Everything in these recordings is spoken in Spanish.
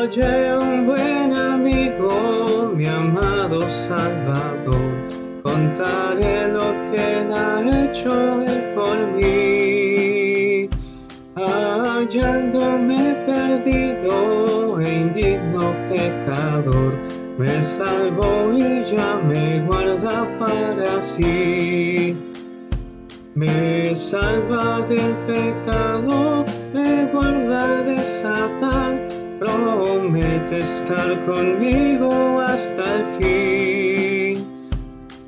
Hallé un buen amigo, mi amado Salvador. Contaré lo que él ha hecho él por mí. Hallándome perdido e indigno pecador, me salvó y ya me guarda para sí. Me salva del pecado, me guarda de Satán, promete estar conmigo hasta el fin.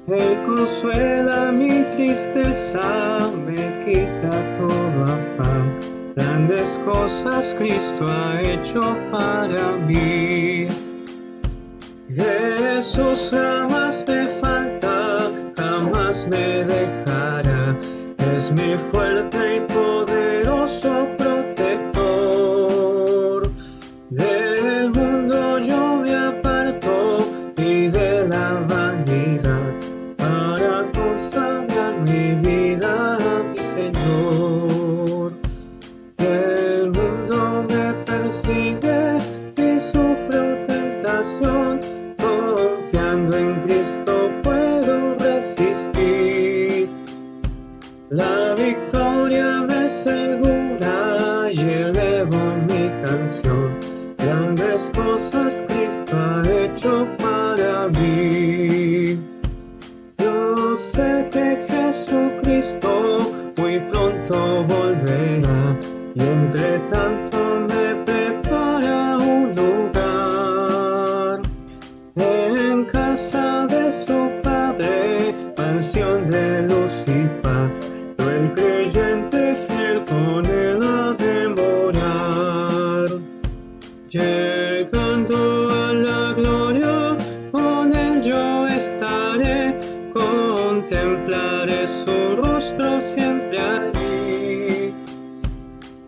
Él consuela mi tristeza, me quita todo afán. Grandes cosas Cristo ha hecho para mí. Jesús jamás me falta, jamás me dejará. Es mi fuerte y poderoso protector. Del mundo yo me aparto y de la vanidad, para consagrar mi vida a mi Señor. El mundo me persigue y sufro tentación, confiando en Cristo puedo resistir. La victoria me segura y elevo mi canción. Grandes cosas Cristo ha hecho para mí. Yo sé que Jesucristo muy pronto volverá y entre tanto me prepara un lugar en casa de su Padre, mansión de luz y paz. Yo el creyente fiel con él ha de morar. Llegando a la gloria, con él yo estaré, contemplaré su rostro siempre allí.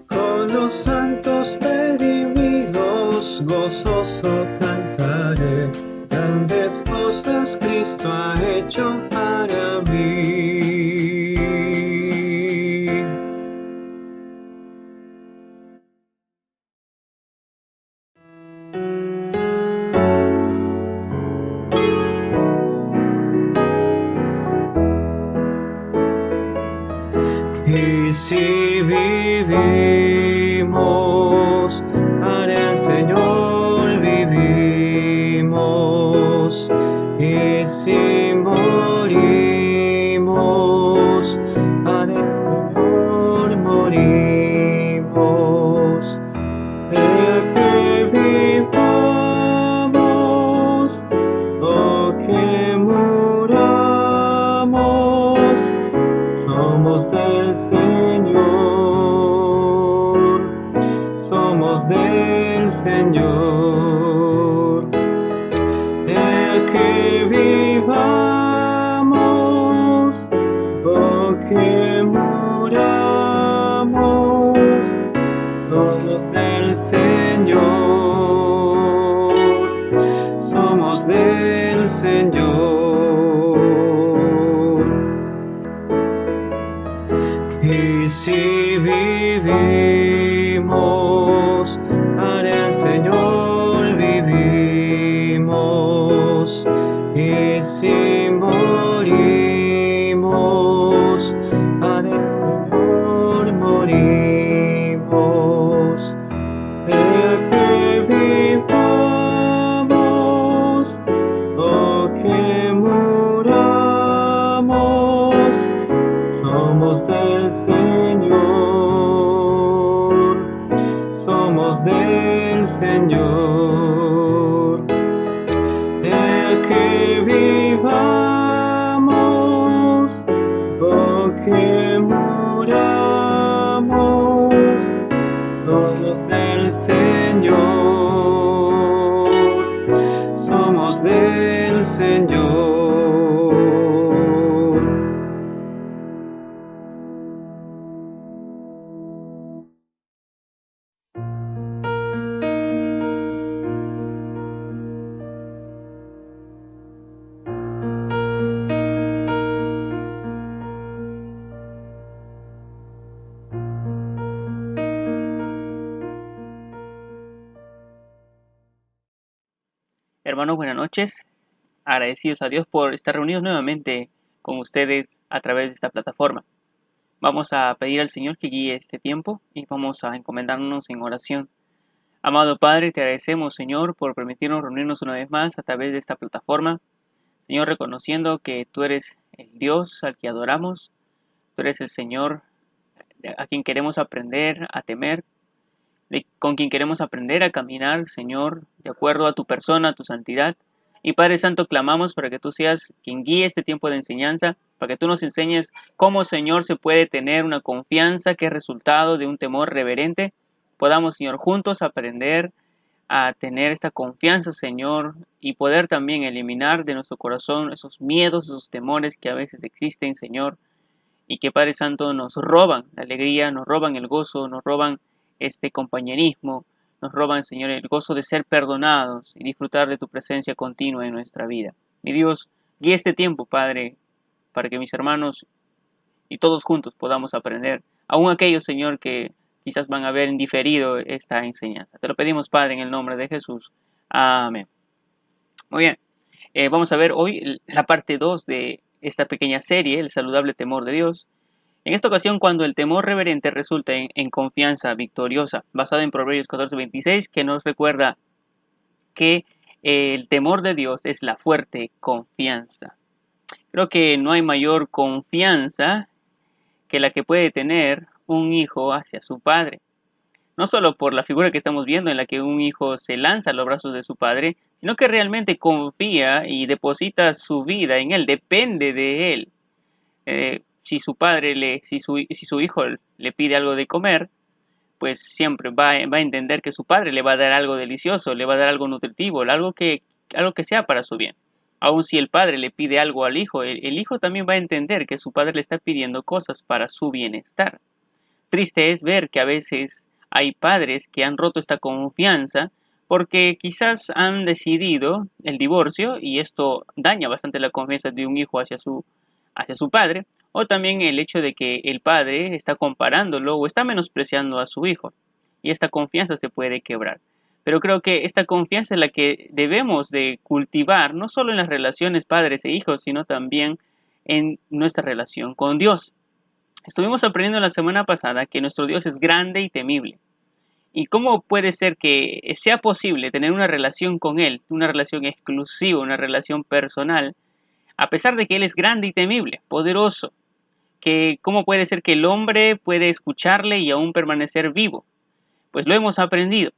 Con los santos redimidos, gozoso cantaré, grandes cosas Cristo ha hecho para mí. Y si vivimos, para el Señor vivimos. Y si morimos, para el Señor morimos. El que vivamos o que muramos, somos del Señor, somos del Señor. El que vivamos o que muramos, somos del Señor, somos del Señor. Y si vivimos, para el Señor vivimos. Y si morimos, para el Señor morimos. El que vivamos o que muramos, somos del Señor, somos del Señor. El que vivamos o que muramos, somos del Señor, somos del Señor. Hermanos, buenas noches. Agradecidos a Dios por estar reunidos nuevamente con ustedes a través de esta plataforma. Vamos a pedir al Señor que guíe este tiempo y vamos a encomendarnos en oración. Amado Padre, te agradecemos, Señor, por permitirnos reunirnos una vez más a través de esta plataforma. Señor, reconociendo que tú eres el Dios al que adoramos, tú eres el Señor a quien queremos aprender a temer, con quien queremos aprender a caminar, Señor, de acuerdo a tu persona, a tu santidad. Y Padre Santo, clamamos para que tú seas quien guíe este tiempo de enseñanza, para que tú nos enseñes cómo, Señor, se puede tener una confianza que es resultado de un temor reverente. Podamos, Señor, juntos aprender a tener esta confianza, Señor, y poder también eliminar de nuestro corazón esos miedos, esos temores que a veces existen, Señor, y que Padre Santo nos roban la alegría, nos roban el gozo, nos roban este compañerismo, nos roban, Señor, el gozo de ser perdonados y disfrutar de tu presencia continua en nuestra vida. Mi Dios, guía este tiempo, Padre, para que mis hermanos y todos juntos podamos aprender, aún aquellos, Señor, que quizás van a ver indiferido esta enseñanza. Te lo pedimos, Padre, en el nombre de Jesús. Amén. Muy bien, vamos a ver hoy la parte 2 de esta pequeña serie, el saludable temor de Dios. En esta ocasión, cuando el temor reverente resulta en confianza victoriosa, basado en Proverbios 14:26, que nos recuerda que el temor de Dios es la fuerte confianza. Creo que no hay mayor confianza que la que puede tener un hijo hacia su padre. No solo por la figura que estamos viendo en la que un hijo se lanza a los brazos de su padre, sino que realmente confía y deposita su vida en él, depende de él. Si su si su hijo le pide algo de comer, pues siempre va a entender que su padre le va a dar algo delicioso, le va a dar algo nutritivo, algo que sea para su bien. Aun si el padre le pide algo al hijo, el hijo también va a entender que su padre le está pidiendo cosas para su bienestar. Triste es ver que a veces hay padres que han roto esta confianza porque quizás han decidido el divorcio y esto daña bastante la confianza de un hijo hacia su padre, o también el hecho de que el padre está comparándolo o está menospreciando a su hijo y esta confianza se puede quebrar. Pero creo que esta confianza es la que debemos de cultivar no solo en las relaciones padres e hijos, sino también en nuestra relación con Dios. Estuvimos aprendiendo la semana pasada que nuestro Dios es grande y temible. ¿Y cómo puede ser que sea posible tener una relación con Él, una relación exclusiva, una relación personal, a pesar de que Él es grande y temible, poderoso? Que ¿cómo puede ser que el hombre puede escucharle y aún permanecer vivo? Pues lo hemos aprendido.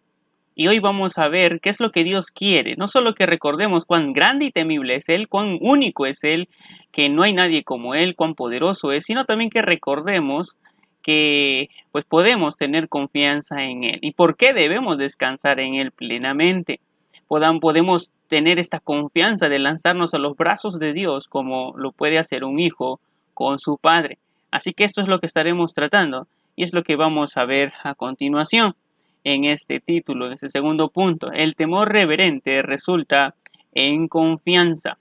Y hoy vamos a ver qué es lo que Dios quiere. No solo que recordemos cuán grande y temible es Él, cuán único es Él, que no hay nadie como Él, cuán poderoso es, sino también que recordemos que pues podemos tener confianza en Él. ¿Y por qué debemos descansar en Él plenamente? Podemos tener esta confianza de lanzarnos a los brazos de Dios como lo puede hacer un hijo con su padre. Así que esto es lo que estaremos tratando y es lo que vamos a ver a continuación en este título, en este segundo punto. El temor reverente resulta en confianza.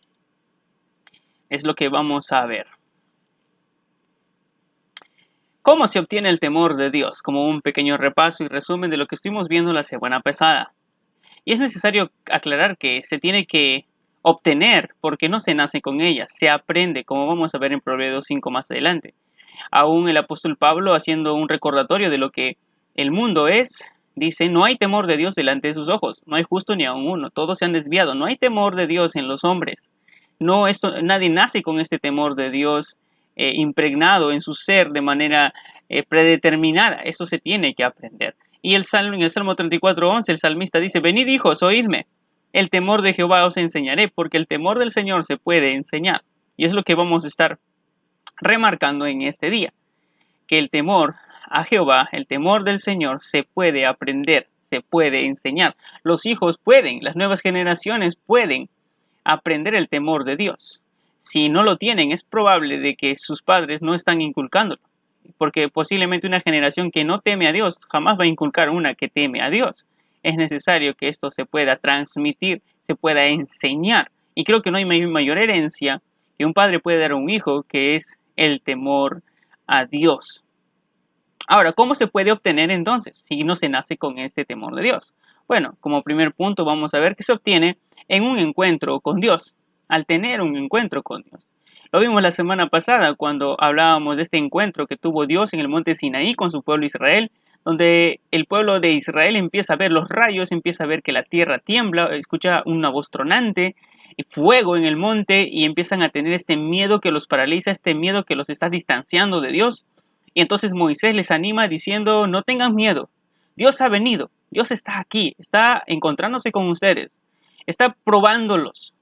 Es lo que vamos a ver. ¿Cómo se obtiene el temor de Dios? Como un pequeño repaso y resumen de lo que estuvimos viendo la semana pasada. Y es necesario aclarar que se tiene que obtener porque no se nace con ella, se aprende, como vamos a ver en Proverbios 5 más adelante. Aún el apóstol Pablo, haciendo un recordatorio de lo que el mundo es, dice, no hay temor de Dios delante de sus ojos, no hay justo ni aun uno, todos se han desviado, no hay temor de Dios en los hombres. Nadie nace con este temor de Dios impregnado en su ser de manera predeterminada, eso se tiene que aprender. Y en el Salmo 34:11, el salmista dice, venid hijos, oídme, el temor de Jehová os enseñaré, porque el temor del Señor se puede enseñar. Y es lo que vamos a estar remarcando en este día, que el temor a Jehová, el temor del Señor, se puede aprender, se puede enseñar. Los hijos pueden, las nuevas generaciones pueden aprender el temor de Dios. Si no lo tienen, es probable de que sus padres no están inculcándolo, porque posiblemente una generación que no teme a Dios jamás va a inculcar una que teme a Dios. Es necesario que esto se pueda transmitir, se pueda enseñar. Y creo que no hay mayor herencia que un padre puede dar a un hijo, que es el temor a Dios. Ahora, ¿cómo se puede obtener entonces si no se nace con este temor de Dios? Bueno, como primer punto vamos a ver que se obtiene en un encuentro con Dios, al tener un encuentro con Dios. Lo vimos la semana pasada cuando hablábamos de este encuentro que tuvo Dios en el monte Sinaí con su pueblo Israel, donde el pueblo de Israel empieza a ver los rayos, empieza a ver que la tierra tiembla, escucha una voz tronante, y fuego en el monte y empiezan a tener este miedo que los paraliza, este miedo que los está distanciando de Dios. Y entonces Moisés les anima diciendo, no tengan miedo, Dios ha venido, Dios está aquí, está encontrándose con ustedes, está probándolos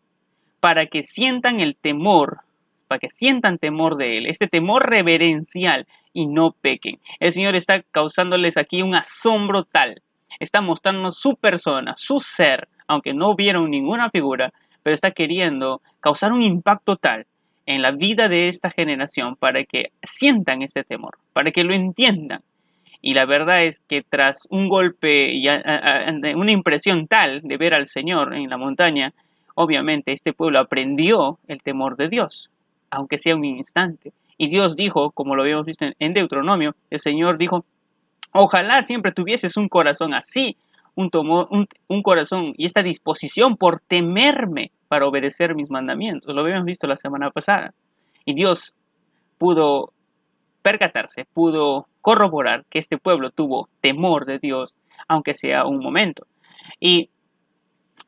para que sientan el temor, para que sientan temor de Él, este temor reverencial y no pequen. El Señor está causándoles aquí un asombro tal, está mostrándonos su persona, su ser, aunque no vieron ninguna figura, pero está queriendo causar un impacto tal en la vida de esta generación para que sientan este temor, para que lo entiendan. Y la verdad es que tras un golpe y una impresión tal de ver al Señor en la montaña, obviamente este pueblo aprendió el temor de Dios, aunque sea un instante. Y Dios dijo, como lo habíamos visto en Deuteronomio, el Señor dijo, ojalá siempre tuvieses un corazón así, un corazón y esta disposición por temerme para obedecer mis mandamientos. Lo habíamos visto la semana pasada. Y Dios pudo percatarse, pudo corroborar que este pueblo tuvo temor de Dios, aunque sea un momento. Y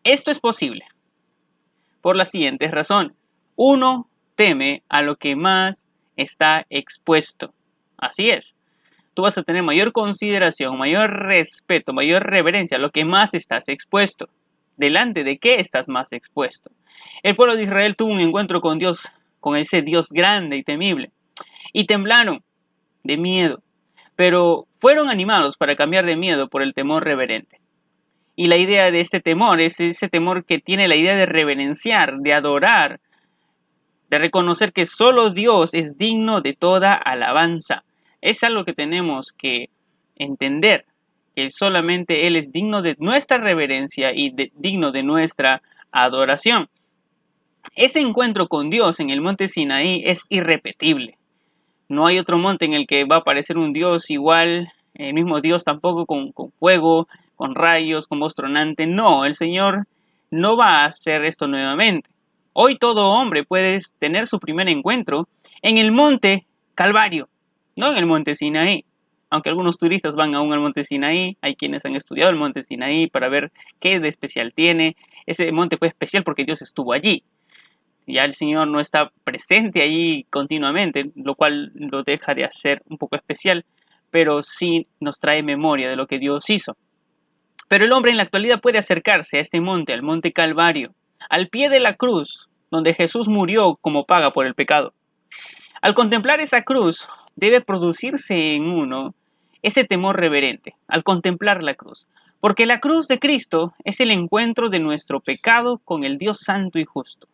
esto es posible por las siguientes razones. Uno teme a lo que más está expuesto. Así es. Tú vas a tener mayor consideración, mayor respeto, mayor reverencia a lo que más estás expuesto. ¿Delante de qué estás más expuesto? El pueblo de Israel tuvo un encuentro con Dios, con ese Dios grande y temible, y temblaron de miedo, pero fueron animados para cambiar de miedo por el temor reverente. Y la idea de este temor es ese temor que tiene la idea de reverenciar, de adorar, de reconocer que solo Dios es digno de toda alabanza. Es algo que tenemos que entender, que solamente Él es digno de nuestra reverencia y digno de nuestra adoración. Ese encuentro con Dios en el monte Sinaí es irrepetible. No hay otro monte en el que va a aparecer un Dios igual, el mismo Dios tampoco con fuego, con rayos, con voz tronante. No, el Señor no va a hacer esto nuevamente. Hoy todo hombre puede tener su primer encuentro en el monte Calvario, no en el monte Sinaí. Aunque algunos turistas van aún al monte Sinaí, hay quienes han estudiado el monte Sinaí para ver qué de especial tiene. Ese monte fue especial porque Dios estuvo allí. Ya el Señor no está presente allí continuamente, lo cual lo deja de hacer un poco especial, pero sí nos trae memoria de lo que Dios hizo. Pero el hombre en la actualidad puede acercarse a este monte, al monte Calvario, al pie de la cruz, donde Jesús murió como paga por el pecado. Al contemplar esa cruz, debe producirse en uno ese temor reverente, al contemplar la cruz. Porque la cruz de Cristo es el encuentro de nuestro pecado con el Dios santo y justo.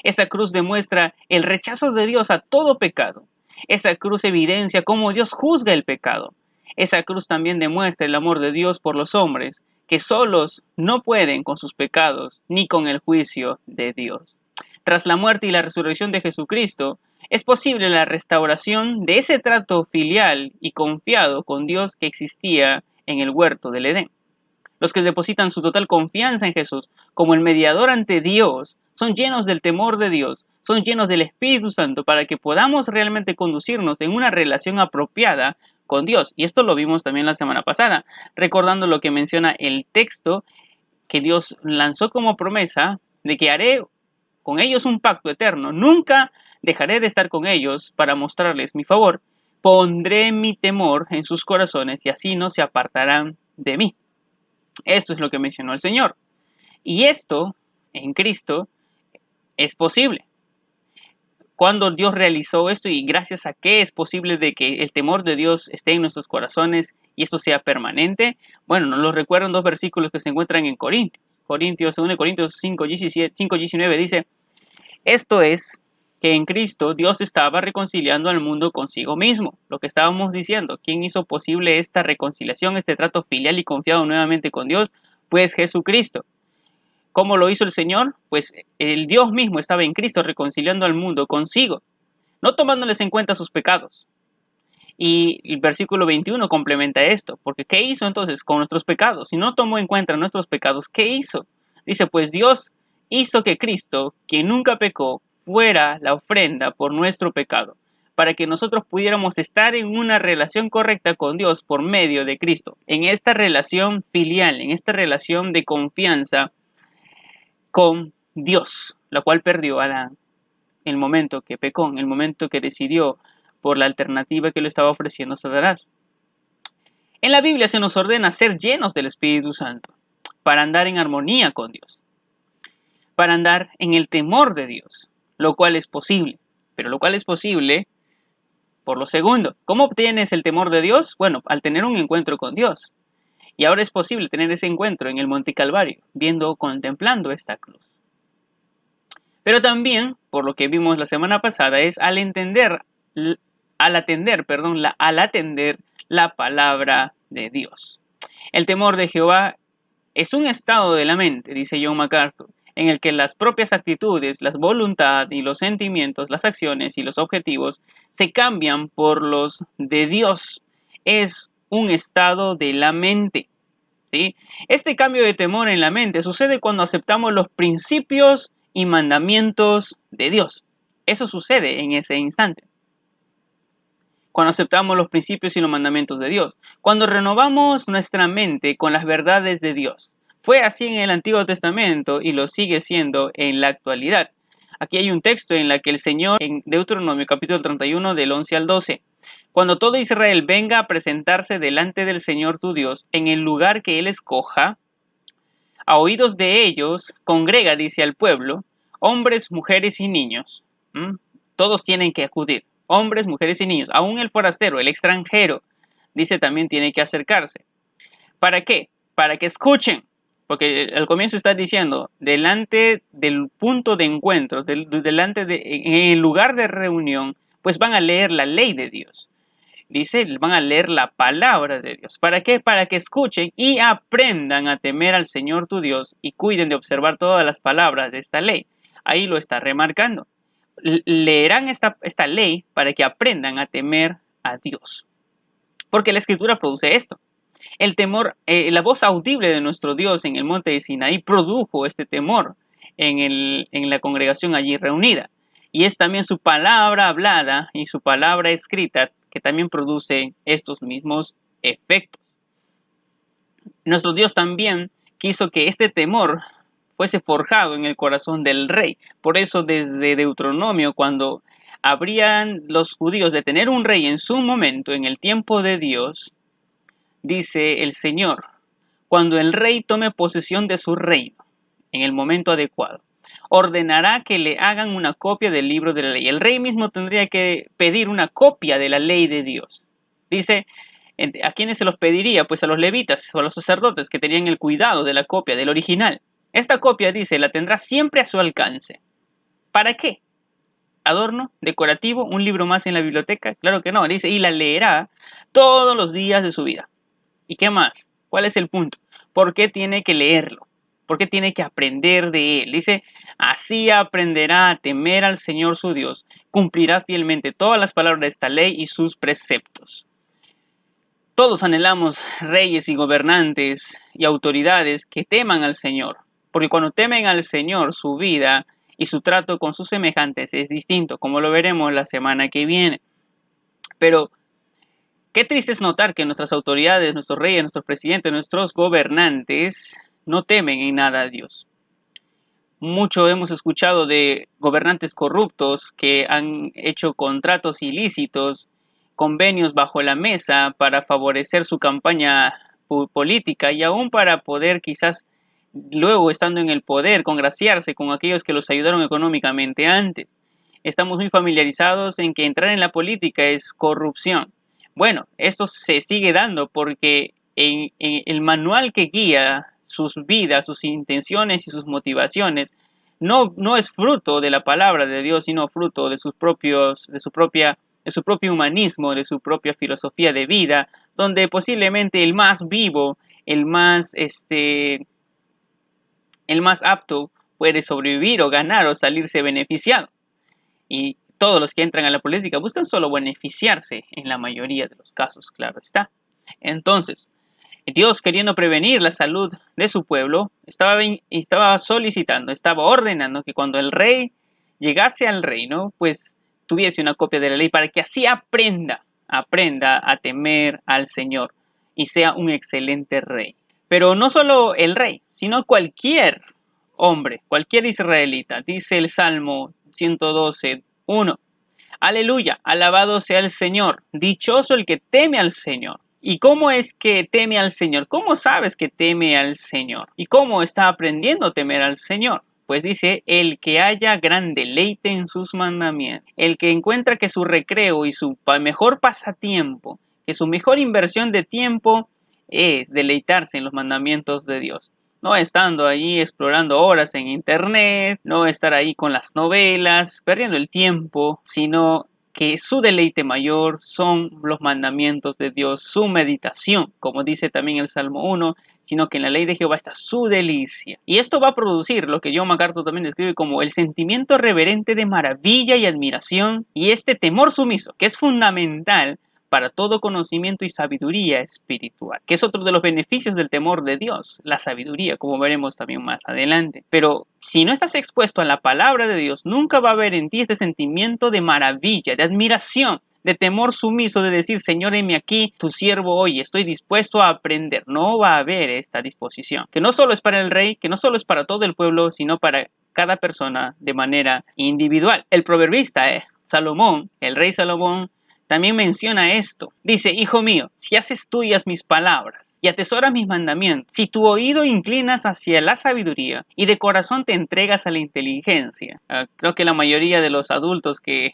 Esa cruz demuestra el rechazo de Dios a todo pecado. Esa cruz evidencia cómo Dios juzga el pecado. Esa cruz también demuestra el amor de Dios por los hombres, que solos no pueden con sus pecados ni con el juicio de Dios. Tras la muerte y la resurrección de Jesucristo, es posible la restauración de ese trato filial y confiado con Dios que existía en el huerto del Edén. Los que depositan su total confianza en Jesús como el mediador ante Dios son llenos del temor de Dios, son llenos del Espíritu Santo para que podamos realmente conducirnos en una relación apropiada con Dios. Y esto lo vimos también la semana pasada, recordando lo que menciona el texto que Dios lanzó como promesa de que haré con ellos un pacto eterno. Nunca dejaré de estar con ellos para mostrarles mi favor. Pondré mi temor en sus corazones y así no se apartarán de mí. Esto es lo que mencionó el Señor. Y esto, en Cristo, es posible. Cuando Dios realizó esto y gracias a qué es posible de que el temor de Dios esté en nuestros corazones y esto sea permanente, bueno, nos lo recuerdan dos versículos que se encuentran en Corintios, 2 Corintios 5:19 dice, esto es que en Cristo Dios estaba reconciliando al mundo consigo mismo. Lo que estábamos diciendo, ¿quién hizo posible esta reconciliación, este trato filial y confiado nuevamente con Dios? Pues Jesucristo. ¿Cómo lo hizo el Señor? Pues el Dios mismo estaba en Cristo reconciliando al mundo consigo, no tomándoles en cuenta sus pecados. Y el versículo 21 complementa esto, porque ¿qué hizo entonces con nuestros pecados? Si no tomó en cuenta nuestros pecados, ¿qué hizo? Dice, pues Dios hizo que Cristo, quien nunca pecó, fuera la ofrenda por nuestro pecado, para que nosotros pudiéramos estar en una relación correcta con Dios por medio de Cristo, en esta relación filial, en esta relación de confianza con Dios, la cual perdió Adán en el momento que pecó, en el momento que decidió por la alternativa que le estaba ofreciendo Satanás. En la Biblia se nos ordena ser llenos del Espíritu Santo para andar en armonía con Dios, para andar en el temor de Dios, lo cual es posible, pero lo cual es posible por lo segundo. ¿Cómo obtienes el temor de Dios? Bueno, al tener un encuentro con Dios. Y ahora es posible tener ese encuentro en el Monte Calvario, contemplando esta cruz. Pero también, por lo que vimos la semana pasada, es al atender la palabra de Dios. El temor de Jehová es un estado de la mente, dice John MacArthur, en el que las propias actitudes, las voluntades y los sentimientos, las acciones y los objetivos se cambian por los de Dios. Es un estado de la mente, ¿sí? Este cambio de temor en la mente sucede cuando aceptamos los principios y mandamientos de Dios. Eso sucede en ese instante. Cuando aceptamos los principios y los mandamientos de Dios. Cuando renovamos nuestra mente con las verdades de Dios. Fue así en el Antiguo Testamento y lo sigue siendo en la actualidad. Aquí hay un texto en el que el Señor, en Deuteronomio capítulo 31 del 11 al 12, cuando todo Israel venga a presentarse delante del Señor tu Dios en el lugar que Él escoja, a oídos de ellos, congrega, dice al pueblo, hombres, mujeres y niños. Todos tienen que acudir, hombres, mujeres y niños. Aún el forastero, el extranjero, dice también tiene que acercarse. ¿Para qué? Para que escuchen. Porque al comienzo está diciendo, delante del punto de encuentro, en el lugar de reunión, pues van a leer la ley de Dios. Dice, van a leer la palabra de Dios. ¿Para qué? Para que escuchen y aprendan a temer al Señor tu Dios y cuiden de observar todas las palabras de esta ley. Ahí lo está remarcando. Leerán esta ley para que aprendan a temer a Dios. Porque la Escritura produce esto. El temor, la voz audible de nuestro Dios en el monte de Sinaí produjo este temor en la congregación allí reunida. Y es también su palabra hablada y su palabra escrita que también produce estos mismos efectos. Nuestro Dios también quiso que este temor fuese forjado en el corazón del rey. Por eso desde Deuteronomio, cuando habrían los judíos de tener un rey en su momento, en el tiempo de Dios, dice el Señor, cuando el rey tome posesión de su reino, en el momento adecuado, ordenará que le hagan una copia del libro de la ley. El rey mismo tendría que pedir una copia de la ley de Dios. Dice, ¿a quiénes se los pediría? Pues a los levitas o a los sacerdotes que tenían el cuidado de la copia, del original. Esta copia, dice, la tendrá siempre a su alcance. ¿Para qué? ¿Adorno? ¿Decorativo? ¿Un libro más en la biblioteca? Claro que no. Dice, y la leerá todos los días de su vida. ¿Y qué más? ¿Cuál es el punto? ¿Por qué tiene que leerlo? ¿Por qué tiene que aprender de él? Dice, así aprenderá a temer al Señor su Dios, cumplirá fielmente todas las palabras de esta ley y sus preceptos. Todos anhelamos reyes y gobernantes y autoridades que teman al Señor, porque cuando temen al Señor, su vida y su trato con sus semejantes es distinto, como lo veremos la semana que viene. Pero qué triste es notar que nuestras autoridades, nuestros reyes, nuestros presidentes, nuestros gobernantes no temen en nada a Dios. Mucho hemos escuchado de gobernantes corruptos que han hecho contratos ilícitos, convenios bajo la mesa para favorecer su campaña política y aún para poder quizás luego estando en el poder congraciarse con aquellos que los ayudaron económicamente antes. Estamos muy familiarizados en que entrar en la política es corrupción. Bueno, esto se sigue dando porque en el manual que guía sus vidas, sus intenciones y sus motivaciones no es fruto de la palabra de Dios, sino fruto de su propio humanismo, de su propia filosofía de vida, donde posiblemente el más vivo, el más apto puede sobrevivir o ganar o salirse beneficiado. Y todos los que entran a la política buscan solo beneficiarse en la mayoría de los casos, claro está. Entonces, Dios, queriendo prevenir la salud de su pueblo, estaba solicitando, estaba ordenando que cuando el rey llegase al reino, pues tuviese una copia de la ley para que así aprenda a temer al Señor y sea un excelente rey. Pero no solo el rey, sino cualquier hombre, cualquier israelita. Dice el Salmo 112:1. Aleluya, alabado sea el Señor, dichoso el que teme al Señor. ¿Y cómo es que teme al Señor? ¿Cómo sabes que teme al Señor? ¿Y cómo está aprendiendo a temer al Señor? Pues dice, el que haya gran deleite en sus mandamientos, el que encuentra que su recreo y su mejor pasatiempo, que su mejor inversión de tiempo es deleitarse en los mandamientos de Dios. No estando ahí explorando horas en internet, no estar ahí con las novelas, perdiendo el tiempo, sino que su deleite mayor son los mandamientos de Dios, su meditación, como dice también el Salmo 1, sino que en la ley de Jehová está su delicia. Y esto va a producir lo que John MacArthur también describe como el sentimiento reverente de maravilla y admiración y este temor sumiso, que es fundamental para todo conocimiento y sabiduría espiritual, que es otro de los beneficios del temor de Dios, la sabiduría, como veremos también más adelante. Pero si no estás expuesto a la palabra de Dios, nunca va a haber en ti este sentimiento de maravilla, de admiración, de temor sumiso, de decir, Señor, heme aquí, tu siervo hoy, estoy dispuesto a aprender. No va a haber esta disposición, que no solo es para el rey, que no solo es para todo el pueblo, sino para cada persona de manera individual. El proverbista, Salomón, el rey Salomón, también menciona esto. Dice, hijo mío, si haces tuyas mis palabras y atesoras mis mandamientos, si tu oído inclinas hacia la sabiduría y de corazón te entregas a la inteligencia. Creo que la mayoría de los adultos que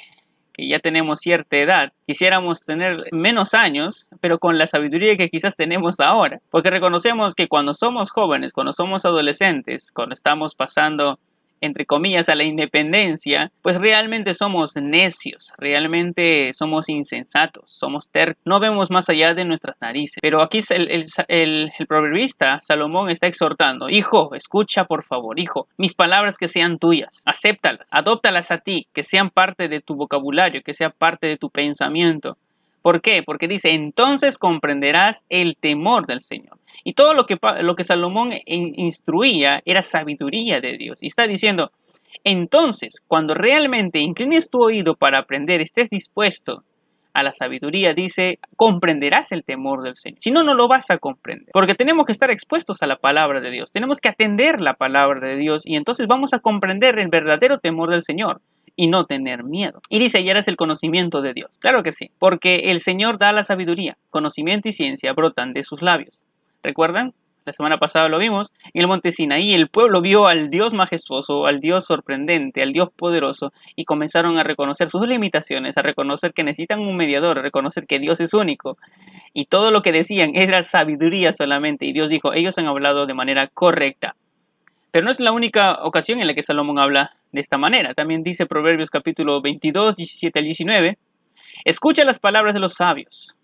ya tenemos cierta edad, quisiéramos tener menos años, pero con la sabiduría que quizás tenemos ahora. Porque reconocemos que cuando somos jóvenes, cuando somos adolescentes, cuando estamos pasando entre comillas, a la independencia, pues realmente somos necios, realmente somos insensatos, somos tercos, no vemos más allá de nuestras narices. Pero aquí el proverbista Salomón está exhortando, hijo, escucha por favor, hijo, mis palabras que sean tuyas, acéptalas, adóptalas a ti, que sean parte de tu vocabulario, que sean parte de tu pensamiento. ¿Por qué? Porque dice, entonces comprenderás el temor del Señor. Y todo lo que Salomón instruía era sabiduría de Dios. Y está diciendo, entonces, cuando realmente inclines tu oído para aprender, estés dispuesto a la sabiduría, dice, comprenderás el temor del Señor. Si no, no lo vas a comprender. Porque tenemos que estar expuestos a la palabra de Dios. Tenemos que atender la palabra de Dios y entonces vamos a comprender el verdadero temor del Señor y no tener miedo. Y dice, y eres el conocimiento de Dios. Claro que sí, porque el Señor da la sabiduría. Conocimiento y ciencia brotan de sus labios. ¿Recuerdan? La semana pasada lo vimos. En el monte Sinaí el pueblo vio al Dios majestuoso, al Dios sorprendente, al Dios poderoso y comenzaron a reconocer sus limitaciones, a reconocer que necesitan un mediador, a reconocer que Dios es único. Y todo lo que decían era sabiduría solamente. Y Dios dijo, ellos han hablado de manera correcta. Pero no es la única ocasión en la que Salomón habla de esta manera. También dice Proverbios capítulo 22, 17 al 19. Escucha las palabras de los sabios.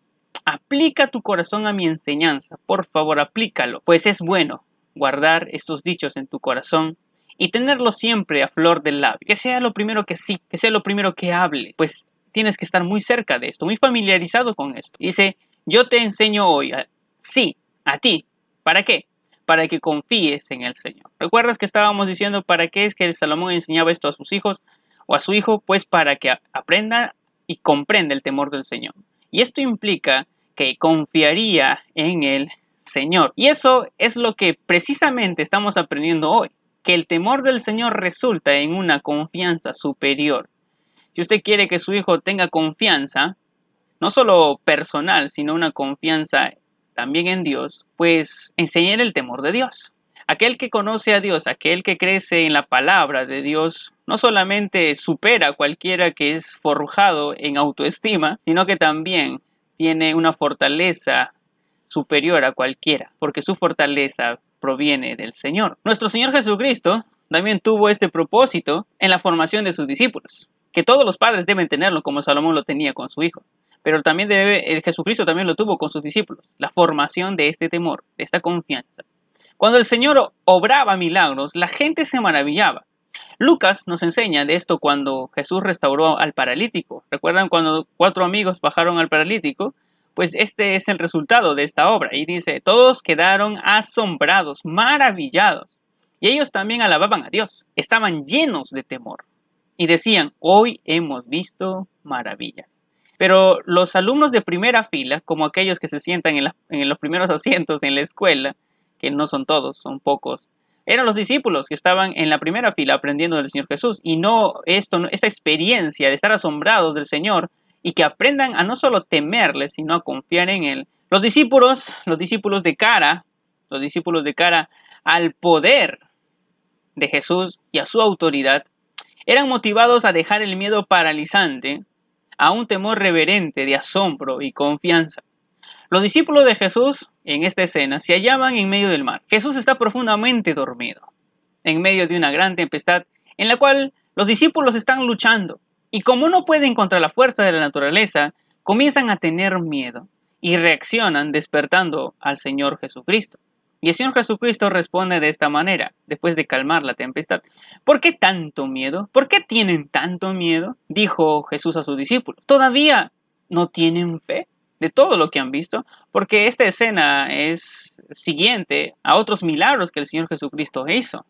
Aplica tu corazón a mi enseñanza. Por favor, aplícalo. Pues es bueno guardar estos dichos en tu corazón y tenerlos siempre a flor del labio. Que sea lo primero que sí, que sea lo primero que hable. Pues tienes que estar muy cerca de esto, muy familiarizado con esto. Dice, yo te enseño hoy, sí, a ti. ¿Para qué? Para que confíes en el Señor. ¿Recuerdas que estábamos diciendo para qué es que Salomón enseñaba esto a sus hijos o a su hijo? Pues para que aprenda y comprenda el temor del Señor. Y esto implica que confiaría en el Señor. Y eso es lo que precisamente estamos aprendiendo hoy, que el temor del Señor resulta en una confianza superior. Si usted quiere que su hijo tenga confianza, no solo personal, sino una confianza también en Dios, pues enseñar el temor de Dios. Aquel que conoce a Dios, aquel que crece en la palabra de Dios, no solamente supera a cualquiera que es forjado en autoestima, sino que también tiene una fortaleza superior a cualquiera, porque su fortaleza proviene del Señor. Nuestro Señor Jesucristo también tuvo este propósito en la formación de sus discípulos, que todos los padres deben tenerlo como Salomón lo tenía con su hijo. Pero también Jesucristo también lo tuvo con sus discípulos, la formación de este temor, de esta confianza. Cuando el Señor obraba milagros, la gente se maravillaba. Lucas nos enseña de esto cuando Jesús restauró al paralítico. ¿Recuerdan cuando 4 amigos bajaron al paralítico? pues este es el resultado de esta obra. Y dice, todos quedaron asombrados, maravillados. Y ellos también alababan a Dios. Estaban llenos de temor. Y decían, hoy hemos visto maravillas. Pero los alumnos de primera fila, como aquellos que se sientan en los primeros asientos en la escuela, que no son todos, son pocos, eran los discípulos que estaban en la primera fila aprendiendo del Señor Jesús. Y esta experiencia de estar asombrados del Señor y que aprendan a no solo temerle, sino a confiar en Él. Los discípulos de cara al poder de Jesús y a su autoridad, eran motivados a dejar el miedo paralizante a un temor reverente de asombro y confianza. Los discípulos de Jesús en esta escena se hallaban en medio del mar. Jesús está profundamente dormido, en medio de una gran tempestad en la cual los discípulos están luchando. Y como no pueden contra la fuerza de la naturaleza, comienzan a tener miedo y reaccionan despertando al Señor Jesucristo. Y el Señor Jesucristo responde de esta manera, después de calmar la tempestad. ¿Por qué tanto miedo? ¿Por qué tienen tanto miedo? Dijo Jesús a sus discípulos. ¿Todavía no tienen fe de todo lo que han visto? Porque esta escena es siguiente a otros milagros que el Señor Jesucristo hizo.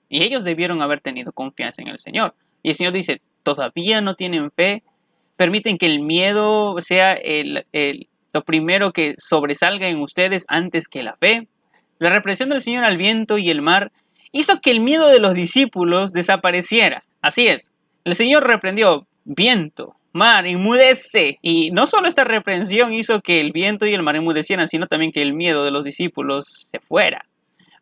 Y ellos debieron haber tenido confianza en el Señor. Y el Señor dice, ¿todavía no tienen fe? ¿Permiten que el miedo sea lo primero que sobresalga en ustedes antes que la fe? La represión del Señor al viento y el mar hizo que el miedo de los discípulos desapareciera. Así es, el Señor reprendió, viento, mar, enmudece. Y no solo esta reprensión hizo que el viento y el mar enmudecieran, sino también que el miedo de los discípulos se fuera.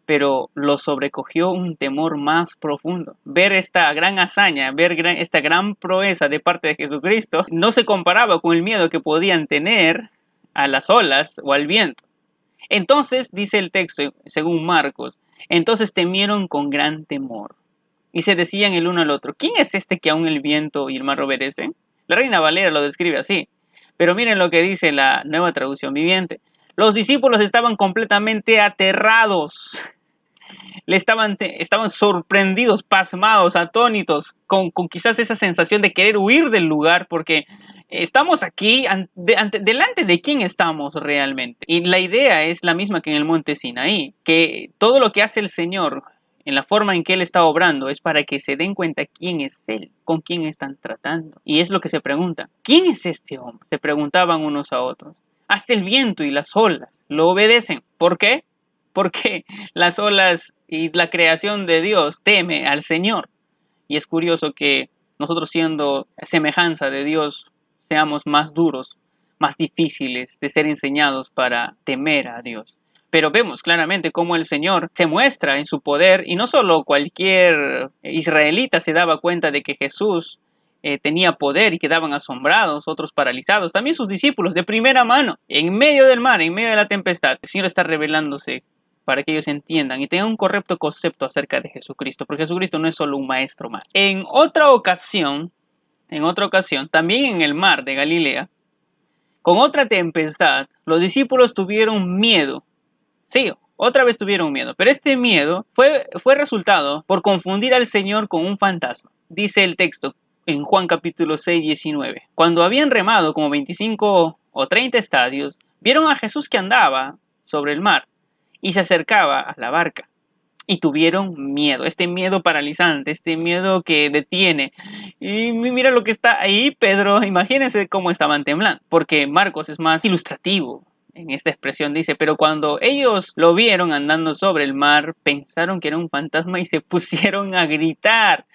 Pero los sobrecogió un temor más profundo. Ver esta gran hazaña, esta gran proeza de parte de Jesucristo, no se comparaba con el miedo que podían tener a las olas o al viento. Entonces, dice el texto, según Marcos, entonces temieron con gran temor y se decían el uno al otro, ¿quién es este que aún el viento y el mar obedecen? La Reina Valera lo describe así, pero miren lo que dice la Nueva Traducción Viviente. Los discípulos estaban completamente aterrados, estaban sorprendidos, pasmados, atónitos, con quizás esa sensación de querer huir del lugar, porque estamos aquí, delante de quién estamos realmente. Y la idea es la misma que en el monte Sinaí, que todo lo que hace el Señor, en la forma en que Él está obrando, es para que se den cuenta quién es Él, con quién están tratando. Y es lo que se pregunta, ¿quién es este hombre? Se preguntaban unos a otros. Hasta el viento y las olas lo obedecen. ¿Por qué? Porque las olas y la creación de Dios teme al Señor. Y es curioso que nosotros, siendo semejanza de Dios, seamos más duros, más difíciles de ser enseñados para temer a Dios. Pero vemos claramente cómo el Señor se muestra en su poder, y no solo cualquier israelita se daba cuenta de que Jesús tenía poder y quedaban asombrados, otros paralizados, también sus discípulos de primera mano, en medio del mar, en medio de la tempestad. El Señor está revelándose para que ellos entiendan y tengan un correcto concepto acerca de Jesucristo, porque Jesucristo no es solo un maestro más. En otra ocasión, también en el mar de Galilea, con otra tempestad, los discípulos tuvieron miedo. Sí, otra vez tuvieron miedo, pero este miedo fue resultado por confundir al Señor con un fantasma. Dice el texto en Juan capítulo 6, 19. Cuando habían remado como 25 o 30 estadios, vieron a Jesús que andaba sobre el mar y se acercaba a la barca. Y tuvieron miedo, este miedo paralizante, este miedo que detiene. Y mira lo que está ahí, Pedro, imagínense cómo estaban temblando, porque Marcos es más ilustrativo en esta expresión. Dice, pero cuando ellos lo vieron andando sobre el mar, pensaron que era un fantasma y se pusieron a gritar.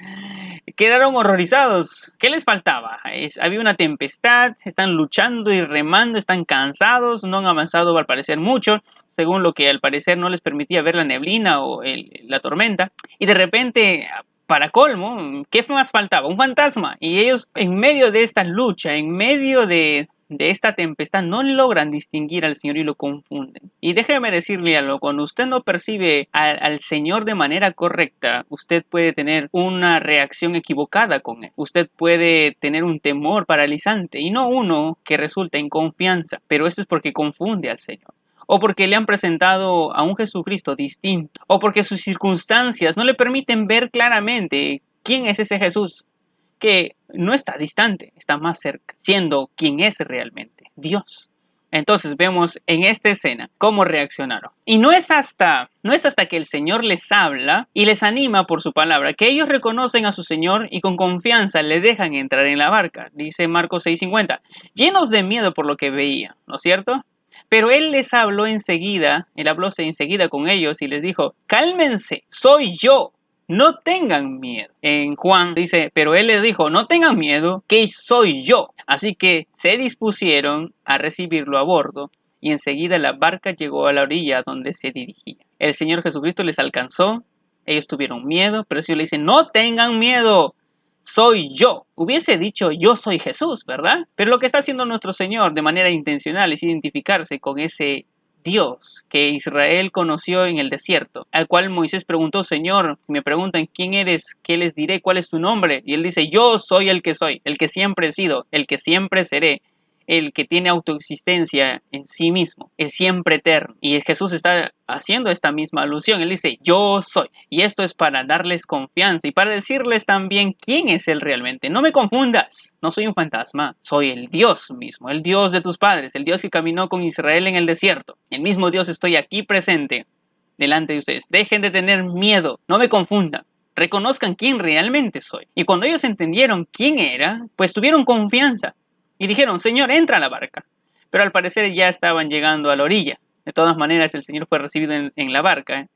Quedaron horrorizados. ¿Qué les faltaba? Había una tempestad, están luchando y remando, están cansados, no han avanzado al parecer mucho, según lo que al parecer no les permitía ver la neblina o la tormenta. Y de repente, para colmo, ¿qué más faltaba? Un fantasma. Y ellos, en medio de esta lucha, en medio de esta tempestad, no logran distinguir al Señor y lo confunden. Y déjeme decirle algo, cuando usted no percibe al Señor de manera correcta, usted puede tener una reacción equivocada con Él. Usted puede tener un temor paralizante y no uno que resulta en confianza, pero esto es porque confunde al Señor. O porque le han presentado a un Jesucristo distinto, o porque sus circunstancias no le permiten ver claramente quién es ese Jesús, que no está distante, está más cerca, siendo quien es realmente, Dios. Entonces vemos en esta escena cómo reaccionaron. Y no es hasta que el Señor les habla y les anima por su palabra, que ellos reconocen a su Señor y con confianza le dejan entrar en la barca. Dice Marcos 6:50, llenos de miedo por lo que veían, ¿no es cierto? Pero él les habló enseguida, él hablóse enseguida con ellos y les dijo, cálmense, soy yo. No tengan miedo. En Juan dice, pero él les dijo, no tengan miedo, que soy yo. Así que se dispusieron a recibirlo a bordo y enseguida la barca llegó a la orilla donde se dirigía. El Señor Jesucristo les alcanzó, ellos tuvieron miedo, pero si le dicen, no tengan miedo, soy yo. Hubiese dicho, yo soy Jesús, ¿verdad? Pero lo que está haciendo nuestro Señor de manera intencional es identificarse con ese Dios que Israel conoció en el desierto, al cual Moisés preguntó, Señor, si me preguntan quién eres, ¿qué les diré? ¿Cuál es tu nombre? Y él dice, yo soy, el que siempre he sido, el que siempre seré, el que tiene autoexistencia en sí mismo, el siempre eterno. Y Jesús está haciendo esta misma alusión. Él dice, yo soy. Y esto es para darles confianza y para decirles también quién es Él realmente. No me confundas, no soy un fantasma, soy el Dios mismo, el Dios de tus padres, el Dios que caminó con Israel en el desierto. El mismo Dios estoy aquí presente delante de ustedes. Dejen de tener miedo, no me confundan. Reconozcan quién realmente soy. Y cuando ellos entendieron quién era, pues tuvieron confianza. Y dijeron, Señor, entra a la barca. Pero al parecer ya estaban llegando a la orilla. De todas maneras, el Señor fue recibido en la barca,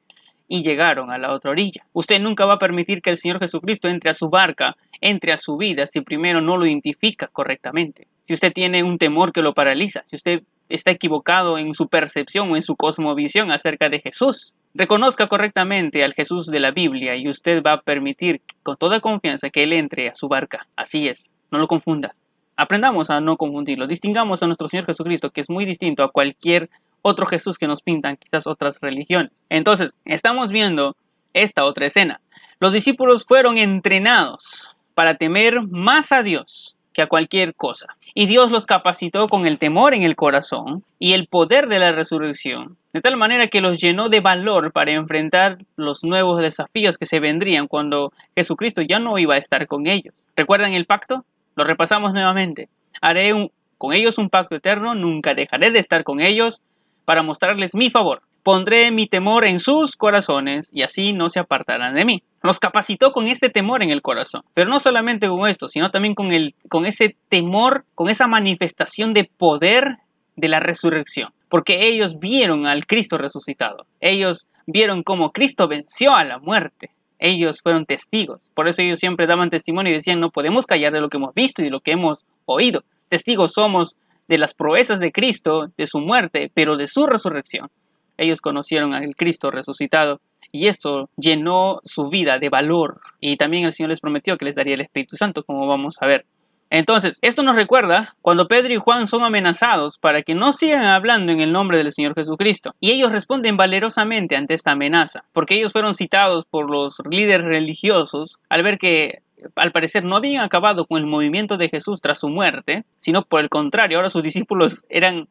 y llegaron a la otra orilla. Usted nunca va a permitir que el Señor Jesucristo entre a su barca, entre a su vida, si primero no lo identifica correctamente. Si usted tiene un temor que lo paraliza, si usted está equivocado en su percepción o en su cosmovisión acerca de Jesús, reconozca correctamente al Jesús de la Biblia y usted va a permitir con toda confianza que Él entre a su barca. Así es, no lo confunda. Aprendamos a no confundirlo. Distingamos a nuestro Señor Jesucristo, que es muy distinto a cualquier otro Jesús que nos pintan quizás otras religiones. Entonces, estamos viendo esta otra escena. Los discípulos fueron entrenados para temer más a Dios que a cualquier cosa. Y Dios los capacitó con el temor en el corazón y el poder de la resurrección, de tal manera que los llenó de valor para enfrentar los nuevos desafíos que se vendrían cuando Jesucristo ya no iba a estar con ellos. ¿Recuerdan el pacto? Lo repasamos nuevamente. Haré con ellos un pacto eterno, nunca dejaré de estar con ellos para mostrarles mi favor. Pondré mi temor en sus corazones y así no se apartarán de mí. Los capacitó con este temor en el corazón. Pero no solamente con esto, sino también con ese temor, con esa manifestación de poder de la resurrección. Porque ellos vieron al Cristo resucitado. Ellos vieron cómo Cristo venció a la muerte. Ellos fueron testigos. Por eso ellos siempre daban testimonio y decían, no podemos callar de lo que hemos visto y de lo que hemos oído. Testigos somos de las proezas de Cristo, de su muerte, pero de su resurrección. Ellos conocieron al Cristo resucitado y esto llenó su vida de valor. Y también el Señor les prometió que les daría el Espíritu Santo, como vamos a ver. Entonces, esto nos recuerda cuando Pedro y Juan son amenazados para que no sigan hablando en el nombre del Señor Jesucristo. Y ellos responden valerosamente ante esta amenaza, porque ellos fueron citados por los líderes religiosos al ver que al parecer no habían acabado con el movimiento de Jesús tras su muerte, sino por el contrario, ahora sus discípulos eran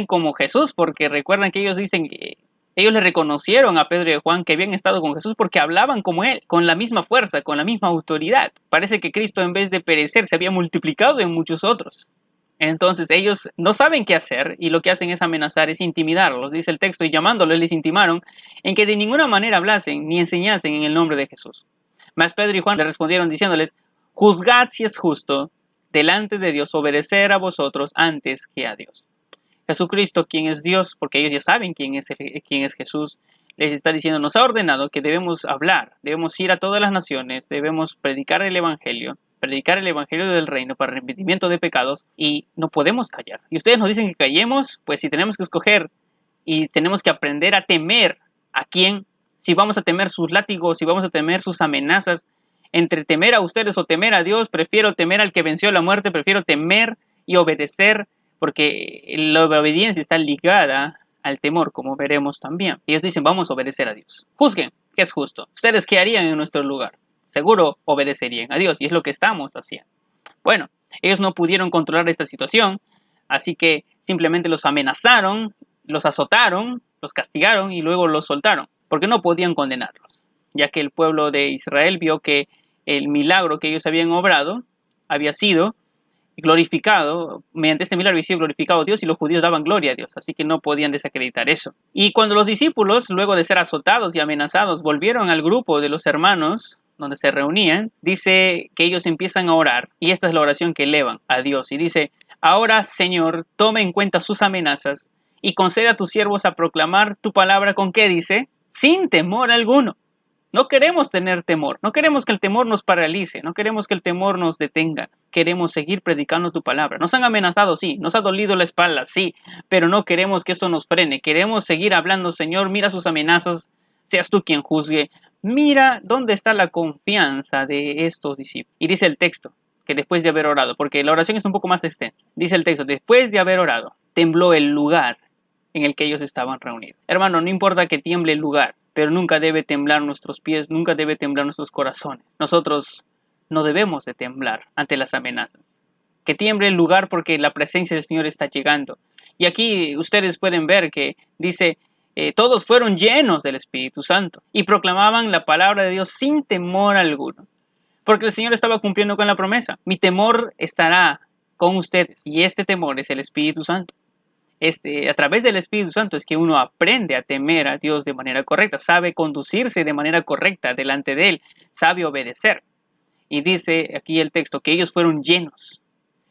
como Jesús, porque recuerdan que ellos dicen que ellos le reconocieron a Pedro y a Juan que habían estado con Jesús porque hablaban como Él, con la misma fuerza, con la misma autoridad. Parece que Cristo en vez de perecer se había multiplicado en muchos otros. Entonces ellos no saben qué hacer y lo que hacen es amenazar, es intimidarlos, dice el texto, y llamándolos les intimaron en que de ninguna manera hablasen ni enseñasen en el nombre de Jesús. Mas Pedro y Juan le respondieron diciéndoles, juzgad si es justo delante de Dios obedecer a vosotros antes que a Dios. Jesucristo, quien es Dios, porque ellos ya saben quién es Jesús, les está diciendo, nos ha ordenado que debemos hablar, debemos ir a todas las naciones, debemos predicar el Evangelio del reino para arrepentimiento de pecados y no podemos callar. Y ustedes nos dicen que callemos, pues si tenemos que escoger y tenemos que aprender a temer a quién, si vamos a temer sus látigos, si vamos a temer sus amenazas, entre temer a ustedes o temer a Dios, prefiero temer al que venció la muerte, prefiero temer y obedecer, porque la obediencia está ligada al temor, como veremos también. Ellos dicen, vamos a obedecer a Dios. Juzguen, ¿qué es justo? ¿Ustedes qué harían en nuestro lugar? Seguro obedecerían a Dios, y es lo que estamos haciendo. Bueno, ellos no pudieron controlar esta situación, así que simplemente los amenazaron, los azotaron, los castigaron y luego los soltaron, porque no podían condenarlos, ya que el pueblo de Israel vio que el milagro que ellos habían obrado había sido glorificado, mediante este milagro había sido glorificado Dios y los judíos daban gloria a Dios, así que no podían desacreditar eso. Y cuando los discípulos, luego de ser azotados y amenazados, volvieron al grupo de los hermanos donde se reunían, dice que ellos empiezan a orar y esta es la oración que elevan a Dios y dice: ahora, Señor, toma en cuenta sus amenazas y concede a tus siervos a proclamar tu palabra. ¿Con qué dice? Sin temor alguno. No queremos tener temor, no queremos que el temor nos paralice, no queremos que el temor nos detenga, queremos seguir predicando tu palabra. Nos han amenazado, sí, nos ha dolido la espalda, sí, pero no queremos que esto nos frene, queremos seguir hablando. Señor, mira sus amenazas, seas tú quien juzgue, mira dónde está la confianza de estos discípulos. Y dice el texto, que después de haber orado, porque la oración es un poco más extensa, dice el texto, después de haber orado, tembló el lugar en el que ellos estaban reunidos. Hermano, no importa que tiemble el lugar, pero nunca debe temblar nuestros pies, nunca debe temblar nuestros corazones. Nosotros no debemos de temblar ante las amenazas. Que tiemble el lugar porque la presencia del Señor está llegando. Y aquí ustedes pueden ver que dice, todos fueron llenos del Espíritu Santo y proclamaban la palabra de Dios sin temor alguno. Porque el Señor estaba cumpliendo con la promesa. Mi temor estará con ustedes y este temor es el Espíritu Santo. A través del Espíritu Santo es que uno aprende a temer a Dios de manera correcta, sabe conducirse de manera correcta delante de Él, sabe obedecer. Y dice aquí el texto que ellos fueron llenos.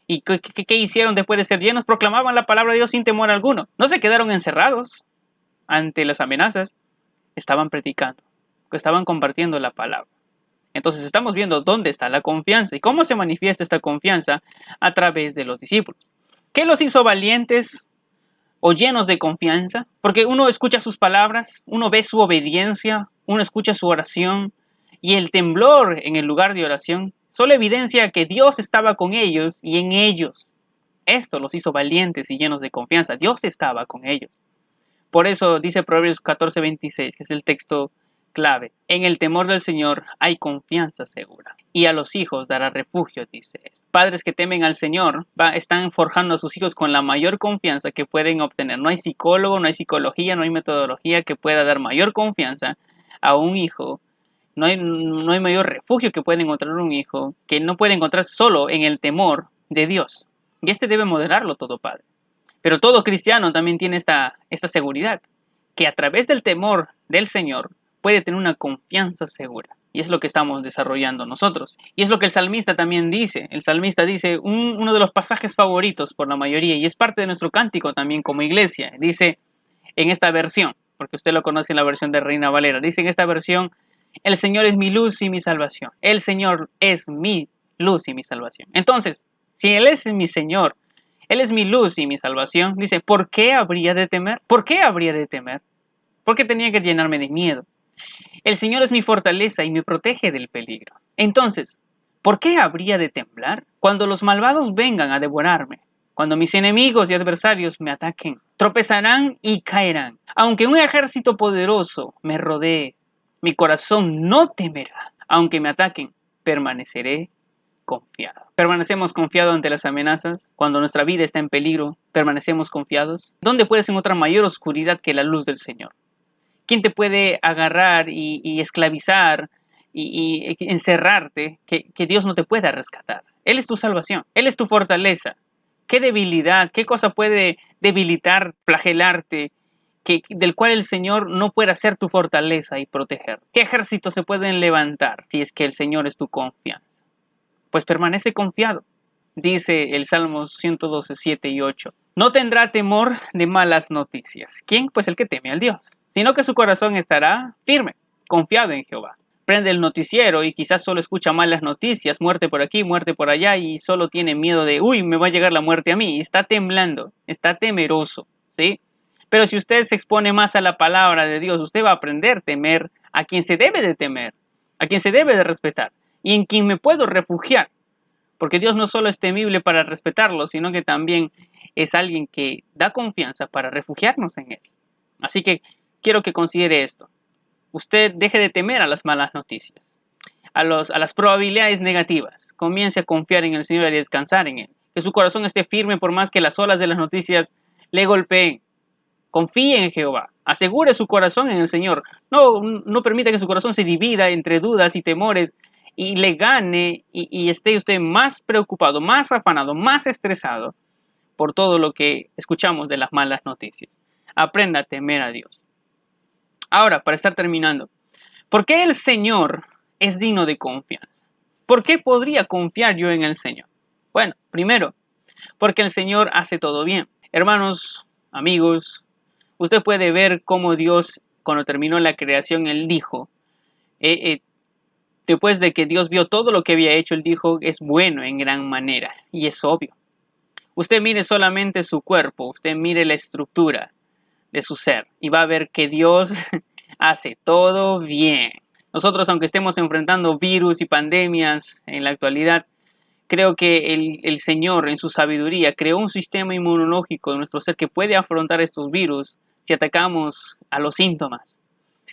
¿Y qué hicieron después de ser llenos? Proclamaban la palabra de Dios sin temor alguno. No se quedaron encerrados ante las amenazas, estaban predicando, estaban compartiendo la palabra. Entonces estamos viendo dónde está la confianza y cómo se manifiesta esta confianza a través de los discípulos. ¿Qué los hizo valientes o llenos de confianza? Porque uno escucha sus palabras, uno ve su obediencia, uno escucha su oración y el temblor en el lugar de oración solo evidencia que Dios estaba con ellos y en ellos. Esto los hizo valientes y llenos de confianza. Dios estaba con ellos. Por eso dice Proverbios 14:26, que es el texto clave. En el temor del Señor hay confianza segura. Y a los hijos dará refugio, dice esto. Padres que temen al Señor están forjando a sus hijos con la mayor confianza que pueden obtener. No hay psicólogo, no hay psicología, no hay metodología que pueda dar mayor confianza a un hijo. No hay mayor refugio que pueda encontrar un hijo que no puede encontrar solo en el temor de Dios. Y este debe moderarlo todo padre. Pero todo cristiano también tiene esta seguridad, que a través del temor del Señor puede tener una confianza segura. Y es lo que estamos desarrollando nosotros. Y es lo que el salmista también dice. El salmista dice uno de los pasajes favoritos por la mayoría, y es parte de nuestro cántico también como iglesia. Dice en esta versión, porque usted lo conoce en la versión de Reina Valera, dice en esta versión: el Señor es mi luz y mi salvación. El Señor es mi luz y mi salvación. Entonces, si Él es mi Señor, Él es mi luz y mi salvación, dice, ¿por qué habría de temer? ¿Por qué habría de temer? ¿Por qué tenía que llenarme de miedo? El Señor es mi fortaleza y me protege del peligro. Entonces, ¿por qué habría de temblar? Cuando los malvados vengan a devorarme, cuando mis enemigos y adversarios me ataquen, tropezarán y caerán. Aunque un ejército poderoso me rodee, mi corazón no temerá. Aunque me ataquen, permaneceré confiado. ¿Permanecemos confiados ante las amenazas? Cuando nuestra vida está en peligro, ¿permanecemos confiados? ¿Dónde puedes encontrar mayor oscuridad que la luz del Señor? ¿Quién te puede agarrar y esclavizar y encerrarte que Dios no te pueda rescatar? Él es tu salvación, Él es tu fortaleza. ¿Qué debilidad, qué cosa puede debilitar, flagelarte, del cual el Señor no pueda ser tu fortaleza y proteger? ¿Qué ejércitos se pueden levantar si es que el Señor es tu confianza? Pues permanece confiado. Dice el Salmo 112, 7 y 8. No tendrá temor de malas noticias. ¿Quién? Pues el que teme al Dios. Sino que su corazón estará firme, confiado en Jehová. Prende el noticiero y quizás solo escucha malas noticias, muerte por aquí, muerte por allá, y solo tiene miedo de, uy, me va a llegar la muerte a mí. Y está temblando, está temeroso, ¿sí? Pero si usted se expone más a la palabra de Dios, usted va a aprender a temer a quien se debe de temer, a quien se debe de respetar, y en quien me puedo refugiar. Porque Dios no solo es temible para respetarlo, sino que también es alguien que da confianza para refugiarnos en Él. Así que quiero que considere esto. Usted deje de temer a las malas noticias, a las probabilidades negativas. Comience a confiar en el Señor y a descansar en Él. Que su corazón esté firme por más que las olas de las noticias le golpeen. Confíe en Jehová. Asegure su corazón en el Señor. No permita que su corazón se divida entre dudas y temores y le gane y esté usted más preocupado, más afanado, más estresado por todo lo que escuchamos de las malas noticias. Aprenda a temer a Dios. Ahora, para estar terminando, ¿por qué el Señor es digno de confianza? ¿Por qué podría confiar yo en el Señor? Bueno, primero, porque el Señor hace todo bien. Hermanos, amigos, usted puede ver cómo Dios, cuando terminó la creación, Él dijo, después de que Dios vio todo lo que había hecho, Él dijo, es bueno en gran manera, y es obvio. Usted mire solamente su cuerpo, usted mire la estructura de su ser, y va a ver que Dios hace todo bien. Nosotros, aunque estemos enfrentando virus y pandemias en la actualidad, creo que el Señor en su sabiduría creó un sistema inmunológico de nuestro ser que puede afrontar estos virus si atacamos a los síntomas.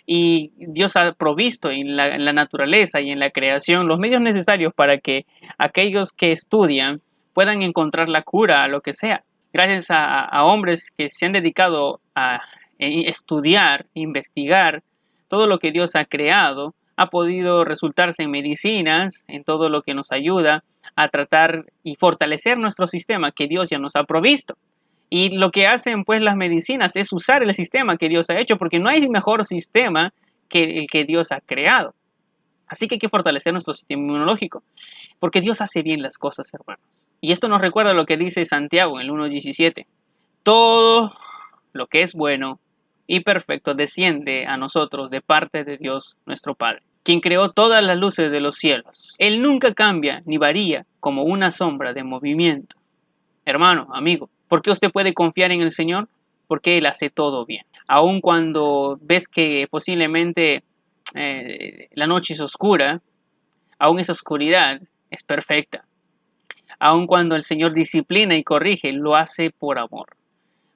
Y Dios ha provisto en la naturaleza y en la creación los medios necesarios para que aquellos que estudian puedan encontrar la cura a lo que sea. Gracias a hombres que se han dedicado a estudiar, investigar todo lo que Dios ha creado, ha podido resultarse en medicinas, en todo lo que nos ayuda a tratar y fortalecer nuestro sistema que Dios ya nos ha provisto. Y lo que hacen pues las medicinas es usar el sistema que Dios ha hecho, porque no hay mejor sistema que el que Dios ha creado. Así que hay que fortalecer nuestro sistema inmunológico, porque Dios hace bien las cosas, hermanos. Y esto nos recuerda lo que dice Santiago en el 1:17. Todo lo que es bueno y perfecto desciende a nosotros de parte de Dios nuestro Padre, quien creó todas las luces de los cielos. Él nunca cambia ni varía como una sombra de movimiento. Hermano, amigo, ¿por qué usted puede confiar en el Señor? Porque Él hace todo bien. Aun cuando ves que posiblemente la noche es oscura, aún esa oscuridad es perfecta. Aun cuando el Señor disciplina y corrige, lo hace por amor.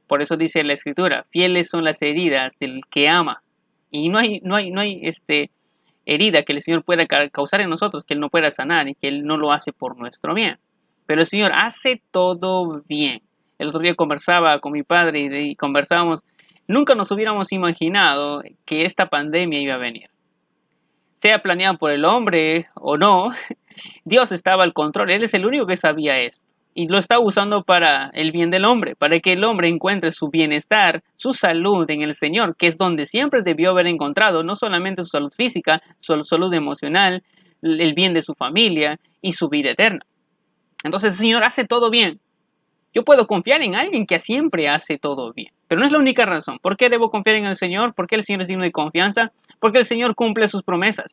Por eso dice la Escritura, fieles son las heridas del que ama. Y no hay herida que el Señor pueda causar en nosotros, que Él no pueda sanar y que Él no lo hace por nuestro bien. Pero el Señor hace todo bien. El otro día conversaba con mi padre y conversábamos, nunca nos hubiéramos imaginado que esta pandemia iba a venir. Sea planeada por el hombre o no, Dios estaba al control, Él es el único que sabía esto. Y lo está usando para el bien del hombre, para que el hombre encuentre su bienestar, su salud en el Señor, que es donde siempre debió haber encontrado, no solamente su salud física, su salud emocional, el bien de su familia y su vida eterna. Entonces el Señor hace todo bien. Yo puedo confiar en alguien que siempre hace todo bien. Pero no es la única razón. ¿Por qué debo confiar en el Señor? ¿Por qué el Señor es digno de confianza? Porque el Señor cumple sus promesas.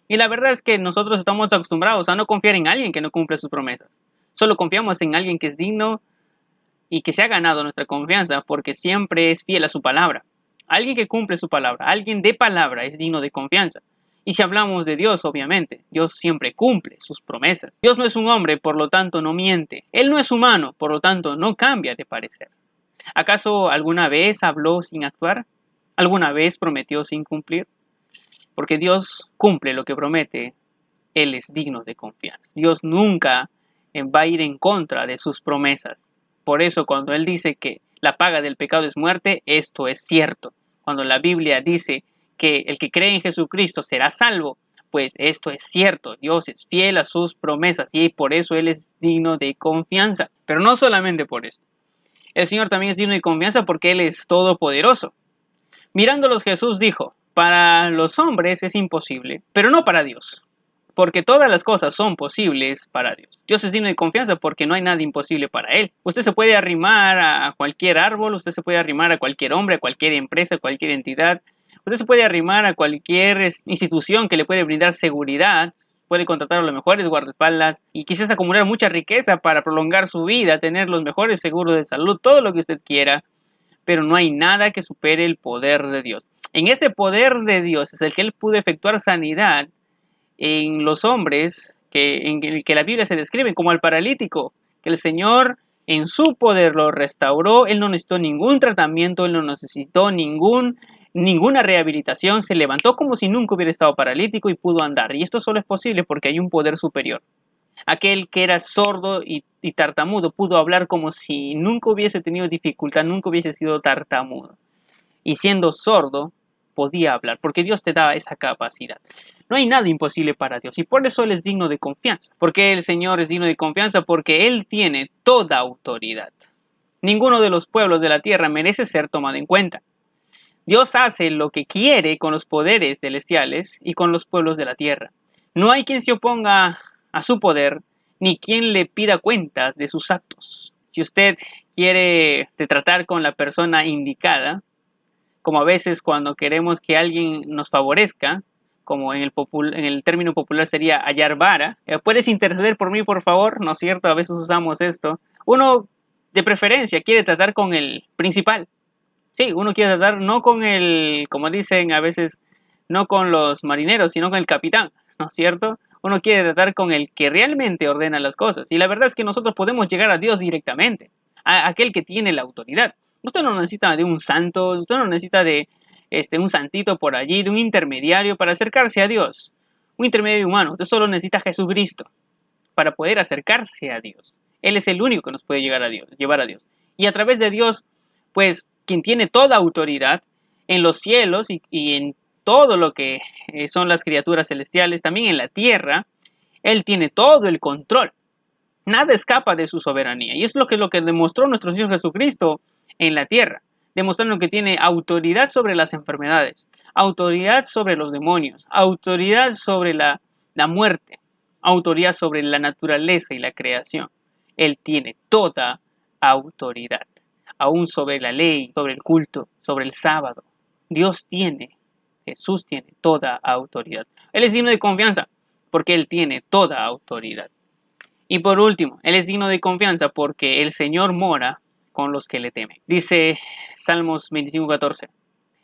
Y la verdad es que nosotros estamos acostumbrados a no confiar en alguien que no cumple sus promesas. Solo confiamos en alguien que es digno y que se ha ganado nuestra confianza porque siempre es fiel a su palabra. Alguien que cumple su palabra, alguien de palabra es digno de confianza. Y si hablamos de Dios, obviamente, Dios siempre cumple sus promesas. Dios no es un hombre, por lo tanto no miente. Él no es humano, por lo tanto no cambia de parecer. ¿Acaso alguna vez habló sin actuar? ¿Alguna vez prometió sin cumplir? Porque Dios cumple lo que promete, Él es digno de confianza. Dios nunca va a ir en contra de sus promesas. Por eso cuando Él dice que la paga del pecado es muerte, esto es cierto. Cuando la Biblia dice que el que cree en Jesucristo será salvo, pues esto es cierto. Dios es fiel a sus promesas y por eso Él es digno de confianza. Pero no solamente por esto. El Señor también es digno de confianza porque Él es todopoderoso. Mirándolos Jesús dijo, para los hombres es imposible, pero no para Dios. Porque todas las cosas son posibles para Dios. Dios es digno de confianza porque no hay nada imposible para Él. Usted se puede arrimar a cualquier árbol, usted se puede arrimar a cualquier hombre, a cualquier empresa, a cualquier entidad. Usted se puede arrimar a cualquier institución que le puede brindar seguridad. Puede contratar a los mejores guardaespaldas y quizás acumular mucha riqueza para prolongar su vida, tener los mejores seguros de salud, todo lo que usted quiera. Pero no hay nada que supere el poder de Dios. En ese poder de Dios es el que Él pudo efectuar sanidad en los hombres en el que la Biblia se describe como al paralítico, que el Señor en su poder lo restauró. Él no necesitó ningún tratamiento, Él no necesitó ninguna rehabilitación, se levantó como si nunca hubiera estado paralítico y pudo andar. Y esto solo es posible porque hay un poder superior. Aquel que era sordo y tartamudo pudo hablar como si nunca hubiese tenido dificultad, nunca hubiese sido tartamudo. Y siendo sordo, podía hablar, porque Dios te da esa capacidad. No hay nada imposible para Dios y por eso Él es digno de confianza. ¿Por qué el Señor es digno de confianza? Porque Él tiene toda autoridad. Ninguno de los pueblos de la tierra merece ser tomado en cuenta. Dios hace lo que quiere con los poderes celestiales y con los pueblos de la tierra. No hay quien se oponga a su poder, ni quien le pida cuentas de sus actos. Si usted quiere tratar con la persona indicada, como a veces cuando queremos que alguien nos favorezca, como en el término popular sería hallar vara, ¿puedes interceder por mí, por favor? ¿No es cierto? A veces usamos esto. Uno, de preferencia, quiere tratar con el principal. Sí, uno quiere tratar no con el, como dicen a veces, no con los marineros, sino con el capitán, ¿no es cierto? Uno quiere tratar con el que realmente ordena las cosas. Y la verdad es que nosotros podemos llegar a Dios directamente, a aquel que tiene la autoridad. Usted no necesita de un santo, usted no necesita de un santito por allí, de un intermediario para acercarse a Dios. Un intermediario humano. Usted solo necesita a Jesucristo para poder acercarse a Dios. Él es el único que nos puede llevar a Dios. Y a través de Dios, pues, quien tiene toda autoridad en los cielos y en todo lo que son las criaturas celestiales, también en la tierra, Él tiene todo el control. Nada escapa de su soberanía. Y es lo que demostró nuestro Señor Jesucristo en la tierra, demostrando que tiene autoridad sobre las enfermedades, autoridad sobre los demonios, autoridad sobre la muerte, autoridad sobre la naturaleza y la creación. Él tiene toda autoridad, aún sobre la ley, sobre el culto, sobre el sábado. Jesús tiene toda autoridad. Él es digno de confianza porque Él tiene toda autoridad. Y por último, Él es digno de confianza porque el Señor mora con los que le temen. Dice Salmos 25:14.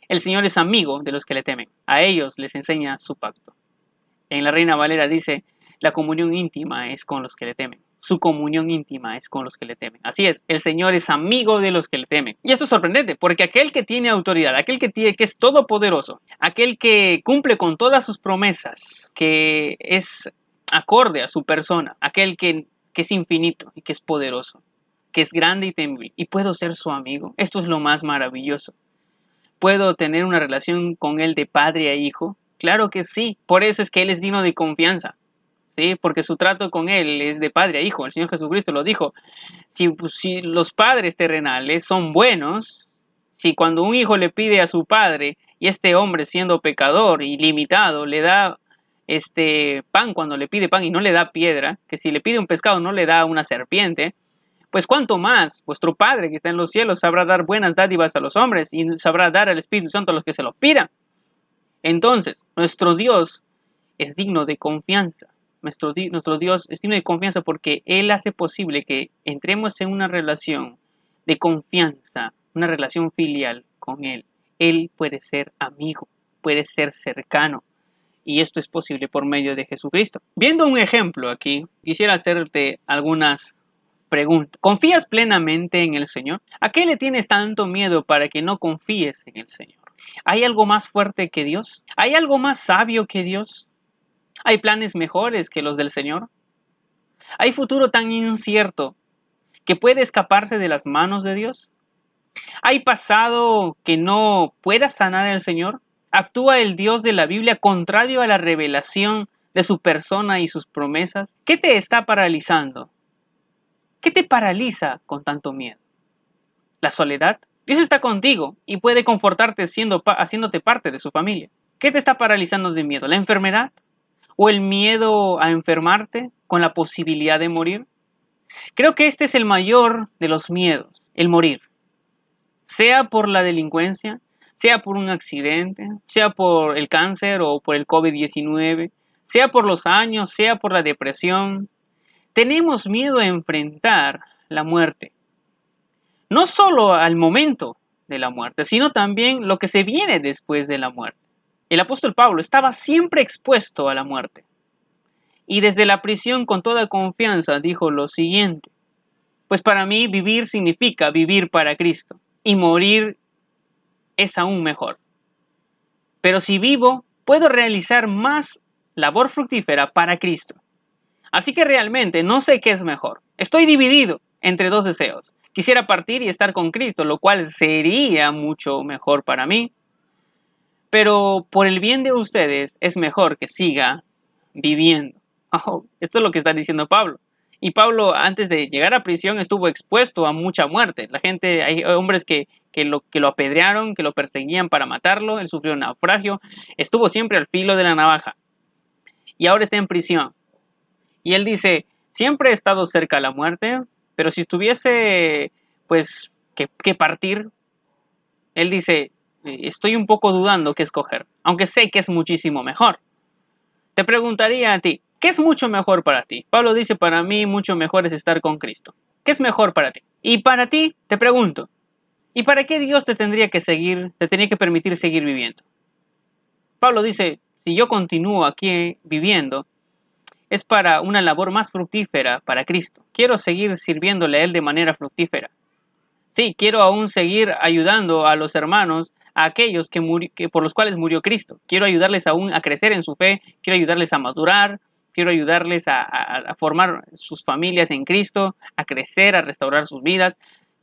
El Señor es amigo de los que le temen. A ellos les enseña su pacto. En la Reina Valera dice, la comunión íntima es con los que le temen. Su comunión íntima es con los que le temen. Así es, el Señor es amigo de los que le temen. Y esto es sorprendente, porque aquel que tiene autoridad, aquel que es todopoderoso, aquel que cumple con todas sus promesas, que es acorde a su persona, aquel que es infinito y que es poderoso, que es grande y temible, y puedo ser su amigo. Esto es lo más maravilloso. ¿Puedo tener una relación con él de padre a hijo? Claro que sí. Por eso es que Él es digno de confianza. ¿Sí? Porque su trato con Él es de padre a hijo. El Señor Jesucristo lo dijo. Si los padres terrenales son buenos, si cuando un hijo le pide a su padre y este hombre siendo pecador y limitado le da pan cuando le pide pan y no le da piedra, que si le pide un pescado no le da una serpiente, pues cuánto más vuestro Padre que está en los cielos sabrá dar buenas dádivas a los hombres y sabrá dar al Espíritu Santo a los que se lo pidan. Entonces, nuestro Dios es digno de confianza. Nuestro Dios es digno de confianza porque Él hace posible que entremos en una relación de confianza, una relación filial con Él. Él puede ser amigo, puede ser cercano. Y esto es posible por medio de Jesucristo. Viendo un ejemplo aquí, quisiera hacerte algunas preguntas. ¿Confías plenamente en el Señor? ¿A qué le tienes tanto miedo para que no confíes en el Señor? ¿Hay algo más fuerte que Dios? ¿Hay algo más sabio que Dios? ¿Hay planes mejores que los del Señor? ¿Hay futuro tan incierto que puede escaparse de las manos de Dios? ¿Hay pasado que no pueda sanar el Señor? ¿Actúa el Dios de la Biblia contrario a la revelación de su persona y sus promesas? ¿Qué te está paralizando? ¿Qué te paraliza con tanto miedo? ¿La soledad? Dios está contigo y puede confortarte haciéndote parte de su familia. ¿Qué te está paralizando de miedo? ¿La enfermedad? ¿O el miedo a enfermarte con la posibilidad de morir? Creo que este es el mayor de los miedos, el morir. Sea por la delincuencia, sea por un accidente, sea por el cáncer o por el COVID-19, sea por los años, sea por la depresión. Tenemos miedo a enfrentar la muerte. No solo al momento de la muerte, sino también lo que se viene después de la muerte. El apóstol Pablo estaba siempre expuesto a la muerte. Y desde la prisión con toda confianza dijo lo siguiente: pues para mí vivir significa vivir para Cristo y morir es aún mejor. Pero si vivo, puedo realizar más labor fructífera para Cristo. Así que realmente no sé qué es mejor. Estoy dividido entre dos deseos. Quisiera partir y estar con Cristo, lo cual sería mucho mejor para mí. pero por el bien de ustedes es mejor que siga viviendo. Oh, esto es lo que está diciendo Pablo. Y Pablo, antes de llegar a prisión, estuvo expuesto a mucha muerte. La gente, hay hombres que lo apedrearon, que lo perseguían para matarlo. Él sufrió un naufragio. Estuvo siempre al filo de la navaja. Y ahora está en prisión. Y él dice, siempre he estado cerca a la muerte, pero si estuviese, pues, que partir, él dice, estoy un poco dudando qué escoger, aunque sé que es muchísimo mejor. Te preguntaría a ti, ¿qué es mucho mejor para ti? Pablo dice, para mí mucho mejor es estar con Cristo. ¿Qué es mejor para ti? Y para ti, te pregunto, ¿y para qué Dios te tendría que permitir seguir viviendo? Pablo dice, si yo continúo aquí viviendo, es para una labor más fructífera para Cristo. Quiero seguir sirviéndole a Él de manera fructífera. Sí, quiero aún seguir ayudando a los hermanos, a aquellos que por los cuales murió Cristo. Quiero ayudarles aún a crecer en su fe, quiero ayudarles a madurar, quiero ayudarles a formar sus familias en Cristo, a crecer, a restaurar sus vidas.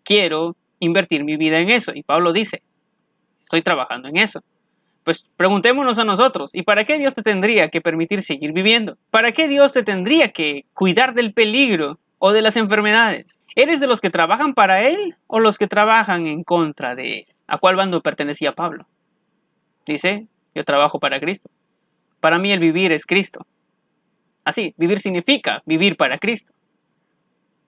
Quiero invertir mi vida en eso. Y Pablo dice, estoy trabajando en eso. Pues preguntémonos a nosotros, ¿y para qué Dios te tendría que permitir seguir viviendo? ¿Para qué Dios te tendría que cuidar del peligro o de las enfermedades? ¿Eres de los que trabajan para Él o los que trabajan en contra de Él? ¿A cuál bando pertenecía Pablo? Dice, yo trabajo para Cristo. Para mí el vivir es Cristo. Así, vivir significa vivir para Cristo.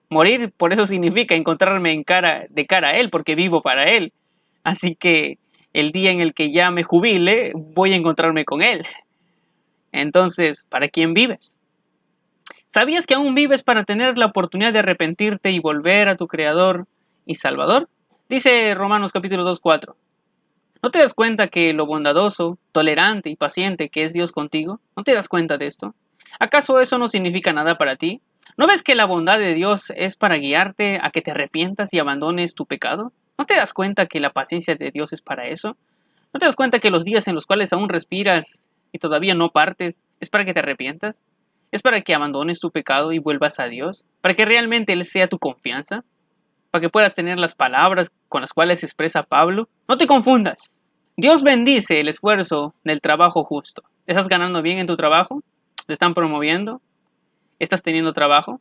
Morir, por eso significa encontrarme de cara a Él, porque vivo para Él. Así que el día en el que ya me jubile, voy a encontrarme con Él. Entonces, ¿para quién vives? ¿Sabías que aún vives para tener la oportunidad de arrepentirte y volver a tu Creador y Salvador? Dice Romanos capítulo 2:4. ¿No te das cuenta que lo bondadoso, tolerante y paciente que es Dios contigo? ¿No te das cuenta de esto? ¿Acaso eso no significa nada para ti? ¿No ves que la bondad de Dios es para guiarte a que te arrepientas y abandones tu pecado? ¿No te das cuenta que la paciencia de Dios es para eso? ¿No te das cuenta que los días en los cuales aún respiras y todavía no partes es para que te arrepientas? ¿Es para que abandones tu pecado y vuelvas a Dios? ¿Para que realmente Él sea tu confianza? ¿Para que puedas tener las palabras con las cuales se expresa Pablo? No te confundas. Dios bendice el esfuerzo del trabajo justo. ¿Estás ganando bien en tu trabajo? ¿Te están promoviendo? ¿Estás teniendo trabajo?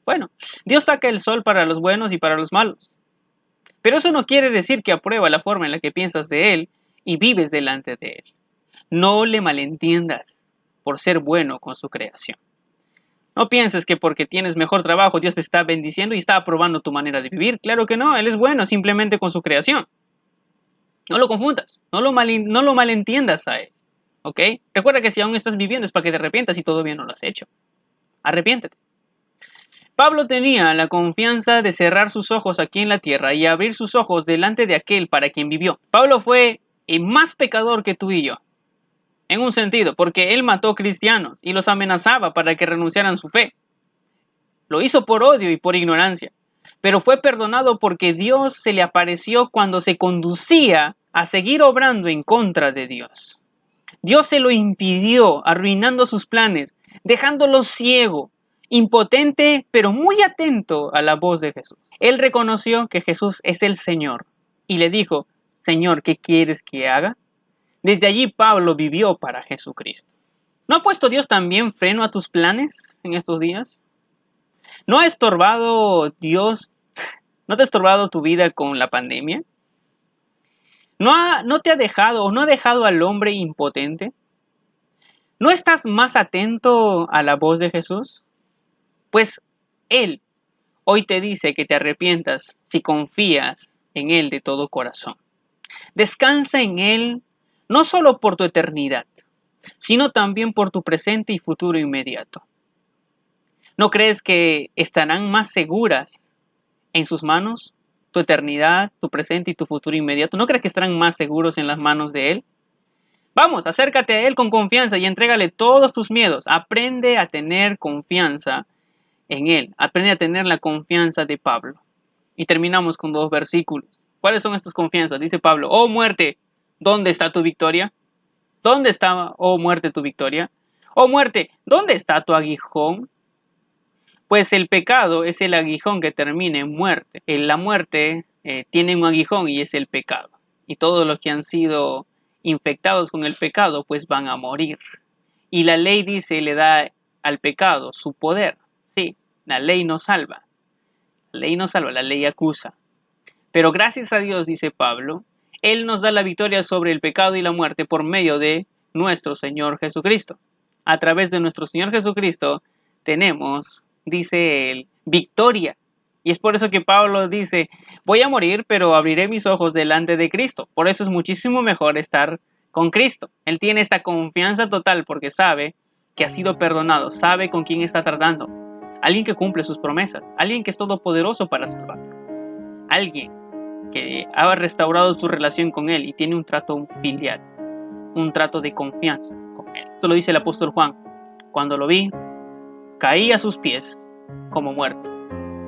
Bueno, Dios saca el sol para los buenos y para los malos. Pero eso no quiere decir que aprueba la forma en la que piensas de Él y vives delante de Él. No le malentiendas por ser bueno con su creación. No pienses que porque tienes mejor trabajo Dios te está bendiciendo y está aprobando tu manera de vivir. Claro que no, Él es bueno simplemente con su creación. No lo confundas, no lo malentiendas a Él. ¿Ok? Recuerda que si aún estás viviendo es para que te arrepientas y todavía no lo has hecho. Arrepiéntete. Pablo tenía la confianza de cerrar sus ojos aquí en la tierra y abrir sus ojos delante de aquel para quien vivió. Pablo fue el más pecador que tú y yo. En un sentido, porque él mató cristianos y los amenazaba para que renunciaran a su fe. Lo hizo por odio y por ignorancia, pero fue perdonado porque Dios se le apareció cuando se conducía a seguir obrando en contra de Dios. Dios se lo impidió, arruinando sus planes, dejándolo ciego, impotente, pero muy atento a la voz de Jesús. Él reconoció que Jesús es el Señor y le dijo, Señor, ¿qué quieres que haga? Desde allí Pablo vivió para Jesucristo. ¿No ha puesto Dios también freno a tus planes en estos días? ¿No ha estorbado Dios, no te ha estorbado tu vida con la pandemia? ¿No te ha dejado o no ha dejado al hombre impotente? ¿No estás más atento a la voz de Jesús? Pues Él hoy te dice que te arrepientas si confías en Él de todo corazón. Descansa en Él no solo por tu eternidad, sino también por tu presente y futuro inmediato. ¿No crees que estarán más seguras en sus manos tu eternidad, tu presente y tu futuro inmediato? ¿No crees que estarán más seguros en las manos de Él? Vamos, acércate a Él con confianza y entrégale todos tus miedos. Aprende a tener confianza en Él. Aprende a tener la confianza de Pablo. Y terminamos con 2 versículos. ¿Cuáles son estas confianzas? Dice Pablo, oh muerte, ¿dónde está tu victoria? ¿Dónde está, oh muerte, tu victoria? Oh muerte, ¿dónde está tu aguijón? Pues el pecado es el aguijón que termina en muerte. La muerte tiene un aguijón y es el pecado. Y todos los que han sido infectados con el pecado, pues van a morir. Y la ley dice, le da al pecado su poder. Sí, la ley no salva. La ley no salva, la ley acusa. Pero gracias a Dios, dice Pablo, Él nos da la victoria sobre el pecado y la muerte por medio de nuestro Señor Jesucristo. A través de nuestro Señor Jesucristo tenemos, dice Él, victoria. Y es por eso que Pablo dice, voy a morir, pero abriré mis ojos delante de Cristo. Por eso es muchísimo mejor estar con Cristo. Él tiene esta confianza total porque sabe que ha sido perdonado, sabe con quién está tratando. Alguien que cumple sus promesas, alguien que es todopoderoso para salvarlo. Alguien que ha restaurado su relación con Él y tiene un trato filial, un trato de confianza con Él. Esto lo dice el apóstol Juan. Cuando lo vi, caí a sus pies como muerto.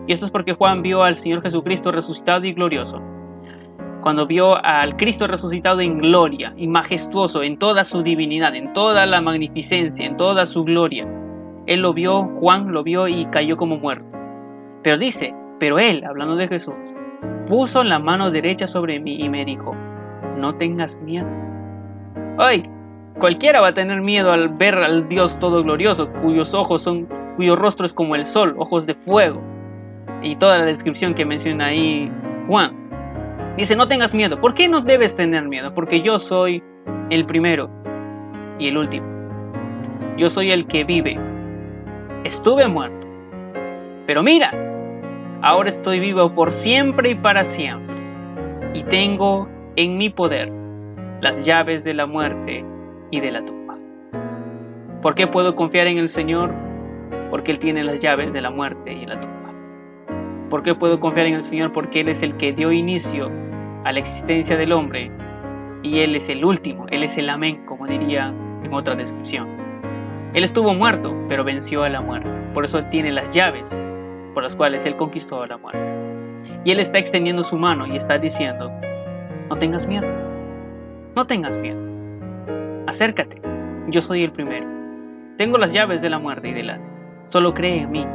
Y esto es porque Juan vio al Señor Jesucristo resucitado y glorioso. Cuando vio al Cristo resucitado en gloria y majestuoso en toda su divinidad, en toda la magnificencia, en toda su gloria, él lo vio, Juan lo vio y cayó como muerto. Pero dice, pero él, hablando de Jesús, puso la mano derecha sobre mí y me dijo, no tengas miedo. ¡Ay! Cualquiera va a tener miedo al ver al Dios todo glorioso, cuyo rostro es como el sol, ojos de fuego. Y toda la descripción que menciona ahí Juan. Dice, no tengas miedo. ¿Por qué no debes tener miedo? Porque yo soy el primero y el último. Yo soy el que vive. Estuve muerto. Pero mira, ahora estoy vivo por siempre y para siempre. Y tengo en mi poder las llaves de la muerte y de la tumba. ¿Por qué puedo confiar en el Señor? Porque Él tiene las llaves de la muerte y la tumba. ¿Por qué puedo confiar en el Señor? Porque Él es el que dio inicio a la existencia del hombre y Él es el último, Él es el amén, como diría en otra descripción. Él estuvo muerto, pero venció a la muerte. Por eso tiene las llaves por las cuales Él conquistó a la muerte. Y Él está extendiendo su mano y está diciendo, no tengas miedo, no tengas miedo, acércate, yo soy el primero. Tengo las llaves de la muerte y del Hades. Solo cree en mí,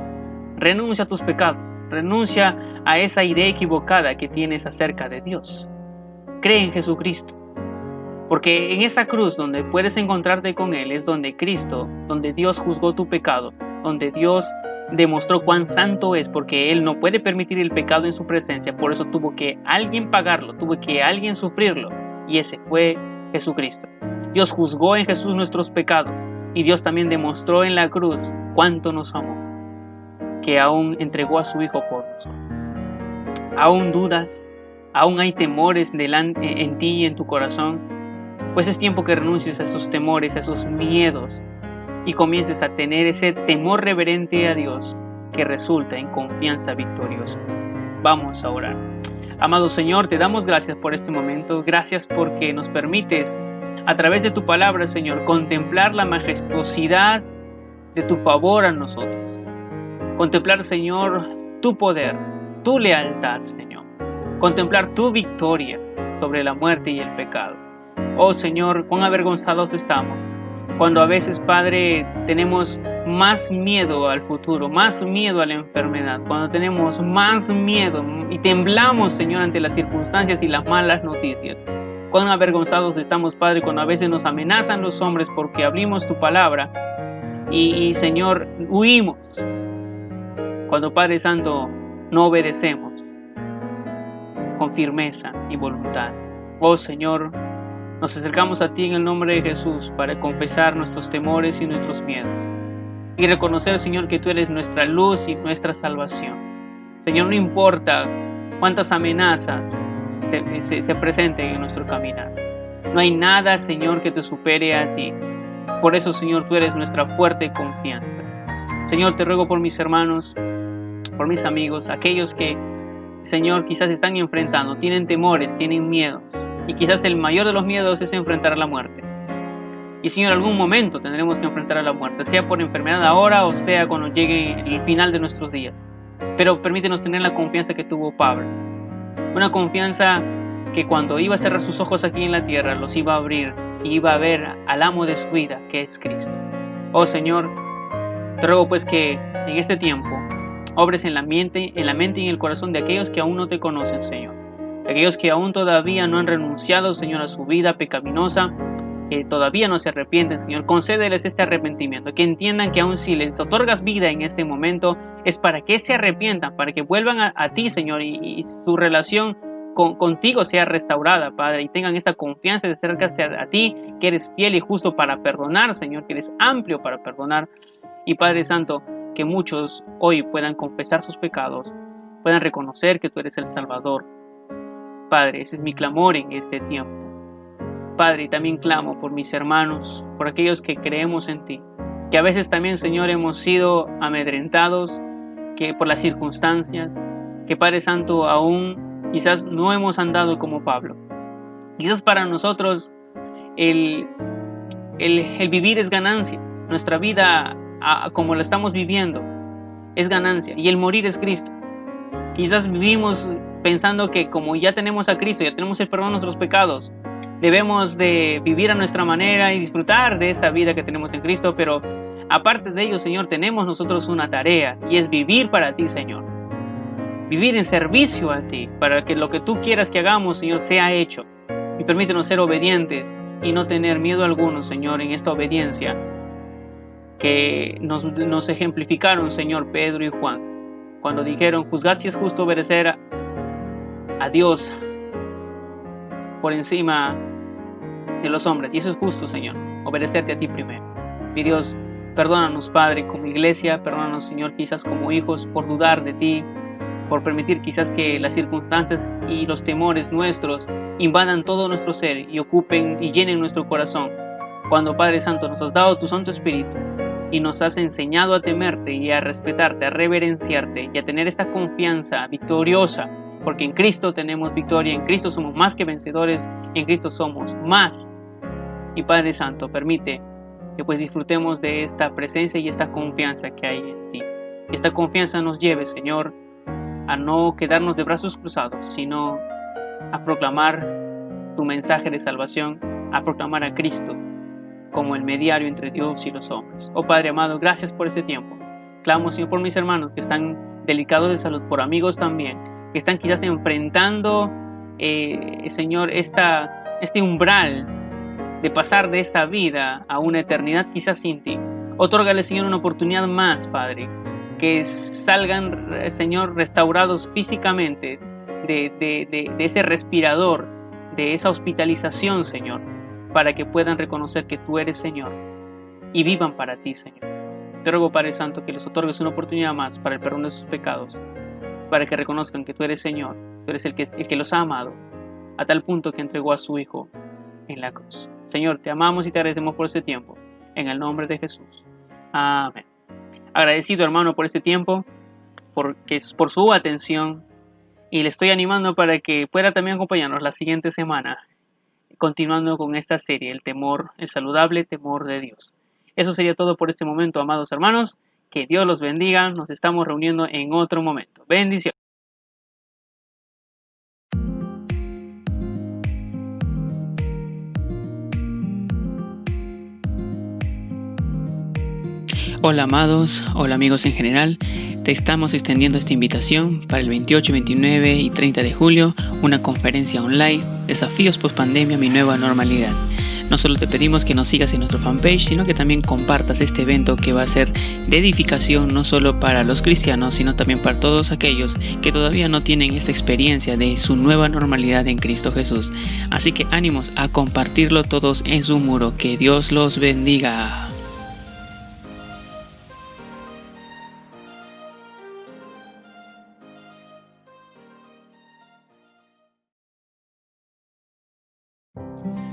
renuncia a tus pecados. Renuncia a esa idea equivocada que tienes acerca de Dios. Cree en Jesucristo. Porque en esa cruz donde puedes encontrarte con Él es donde Cristo, donde Dios juzgó tu pecado, donde Dios demostró cuán santo es, porque Él no puede permitir el pecado en su presencia, por eso tuvo que alguien pagarlo, tuvo que alguien sufrirlo, y ese fue Jesucristo. Dios juzgó en Jesús nuestros pecados, y Dios también demostró en la cruz cuánto nos amó, que aún entregó a su Hijo por nosotros. ¿Aún dudas? ¿Aún hay temores en ti y en tu corazón? Pues es tiempo que renuncies a esos temores, a esos miedos y comiences a tener ese temor reverente a Dios que resulta en confianza victoriosa. Vamos a orar. Amado Señor, te damos gracias por este momento. Gracias porque nos permites, a través de tu palabra, Señor, contemplar la majestuosidad de tu favor a nosotros. Contemplar, Señor, tu poder, tu lealtad, Señor. Contemplar tu victoria sobre la muerte y el pecado. Oh, Señor, cuán avergonzados estamos cuando a veces, Padre, tenemos más miedo al futuro, más miedo a la enfermedad, cuando tenemos más miedo y temblamos, Señor, ante las circunstancias y las malas noticias. Cuán avergonzados estamos, Padre, cuando a veces nos amenazan los hombres porque abrimos tu palabra y Señor, huimos. Cuando, Padre Santo, no obedecemos con firmeza y voluntad. Oh Señor, nos acercamos a ti en el nombre de Jesús para confesar nuestros temores y nuestros miedos y reconocer, Señor, que tú eres nuestra luz y nuestra salvación. Señor, no importa cuántas amenazas se presenten en nuestro caminar. No hay nada, Señor, que te supere a ti. Por eso, Señor, tú eres nuestra fuerte confianza. Señor, te ruego por mis hermanos, por mis amigos, aquellos que, Señor, quizás están enfrentando, tienen temores, tienen miedos, y quizás el mayor de los miedos es enfrentar a la muerte. Y Señor, en algún momento tendremos que enfrentar a la muerte, sea por enfermedad ahora o sea cuando llegue el final de nuestros días. Pero permítenos tener la confianza que tuvo Pablo, una confianza que cuando iba a cerrar sus ojos aquí en la tierra, los iba a abrir y iba a ver al amo de su vida, que es Cristo. Oh Señor, te ruego pues que en este tiempo obres en la mente y en el corazón de aquellos que aún no te conocen, Señor. aquellos que aún todavía no han renunciado, Señor, a su vida pecaminosa, que todavía no se arrepienten, Señor, concédeles este arrepentimiento, que entiendan que aún si les otorgas vida en este momento, es para que se arrepientan, para que vuelvan a ti, Señor, y su relación contigo sea restaurada, Padre, y tengan esta confianza de acercarse a ti, que eres fiel y justo para perdonar, Señor, que eres amplio para perdonar. Y Padre Santo, que muchos hoy puedan confesar sus pecados, puedan reconocer que tú eres el Salvador. Padre, ese es mi clamor en este tiempo. Padre, y también clamo por mis hermanos, por aquellos que creemos en ti, que a veces también, Señor, hemos sido amedrentados, que por las circunstancias, que Padre Santo aún quizás no hemos andado como Pablo. Quizás para nosotros el vivir es ganancia, nuestra vida como la estamos viviendo es ganancia y el morir es Cristo. Quizás vivimos pensando que como ya tenemos a Cristo, ya tenemos el perdón de nuestros pecados, debemos de vivir a nuestra manera y disfrutar de esta vida que tenemos en Cristo, pero aparte de ello, Señor, tenemos nosotros una tarea y es vivir para ti, Señor. Vivir en servicio a ti, para que lo que tú quieras que hagamos, Señor, sea hecho. Y permítenos ser obedientes y no tener miedo alguno, Señor, en esta obediencia que nos ejemplificaron, Señor, Pedro y Juan, cuando dijeron, juzgad si es justo obedecer a Dios por encima de los hombres. Y eso es justo, Señor, obedecerte a ti primero. Mi Dios, perdónanos, Padre, como iglesia, perdónanos, Señor, quizás como hijos, por dudar de ti, por permitir quizás que las circunstancias y los temores nuestros invadan todo nuestro ser y ocupen y llenen nuestro corazón. Cuando, Padre Santo, nos has dado tu Santo Espíritu y nos has enseñado a temerte y a respetarte, a reverenciarte y a tener esta confianza victoriosa, porque en Cristo tenemos victoria, en Cristo somos más que vencedores, en Cristo somos más. Y Padre Santo, permite que pues disfrutemos de esta presencia y esta confianza que hay en ti. Que esta confianza nos lleve, Señor, a no quedarnos de brazos cruzados, sino a proclamar tu mensaje de salvación, a proclamar a Cristo como el mediario entre Dios y los hombres. Oh Padre amado, gracias por este tiempo. Clamo, Señor, por mis hermanos que están delicados de salud, por amigos también, que están quizás enfrentando, Señor, este umbral de pasar de esta vida a una eternidad quizás sin ti. Otórgale, Señor, una oportunidad más, Padre, que salgan, Señor, restaurados físicamente de ese respirador, de esa hospitalización, Señor, para que puedan reconocer que tú eres Señor y vivan para ti, Señor. Te ruego, Padre Santo, que les otorgues una oportunidad más para el perdón de sus pecados, para que reconozcan que tú eres Señor, tú eres el que los ha amado, a tal punto que entregó a su Hijo en la cruz. Señor, te amamos y te agradecemos por este tiempo, en el nombre de Jesús. Amén. Agradecido, hermano, por este tiempo, por su atención, y le estoy animando para que pueda también acompañarnos la siguiente semana, continuando con esta serie, el saludable temor de Dios. Eso sería todo por este momento, amados hermanos. Que Dios los bendiga. Nos estamos reuniendo en otro momento. Bendiciones. Hola amados, hola amigos en general. Te estamos extendiendo esta invitación para el 28, 29 y 30 de julio, una conferencia online, Desafíos post-pandemia, mi nueva normalidad. No solo te pedimos que nos sigas en nuestro fanpage, sino que también compartas este evento que va a ser de edificación no solo para los cristianos, sino también para todos aquellos que todavía no tienen esta experiencia de su nueva normalidad en Cristo Jesús. Así que ánimos a compartirlo todos en su muro. Que Dios los bendiga.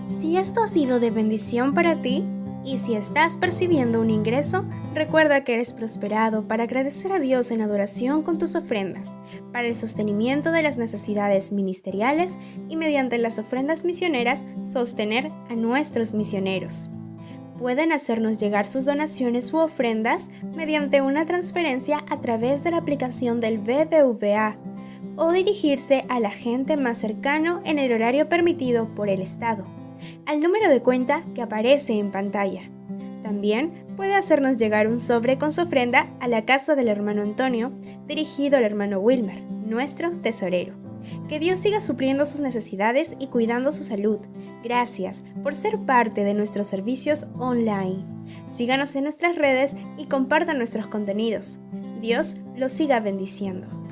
Si esto ha sido de bendición para ti, y si estás percibiendo un ingreso, recuerda que eres prosperado para agradecer a Dios en adoración con tus ofrendas, para el sostenimiento de las necesidades ministeriales y mediante las ofrendas misioneras sostener a nuestros misioneros. Pueden hacernos llegar sus donaciones u ofrendas mediante una transferencia a través de la aplicación del BBVA o dirigirse al agente más cercano en el horario permitido por el Estado, al número de cuenta que aparece en pantalla. También puede hacernos llegar un sobre con su ofrenda a la casa del hermano Antonio, dirigido al hermano Wilmer, nuestro tesorero. Que Dios siga supliendo sus necesidades y cuidando su salud. Gracias por ser parte de nuestros servicios online. Síganos en nuestras redes y compartan nuestros contenidos. Dios los siga bendiciendo.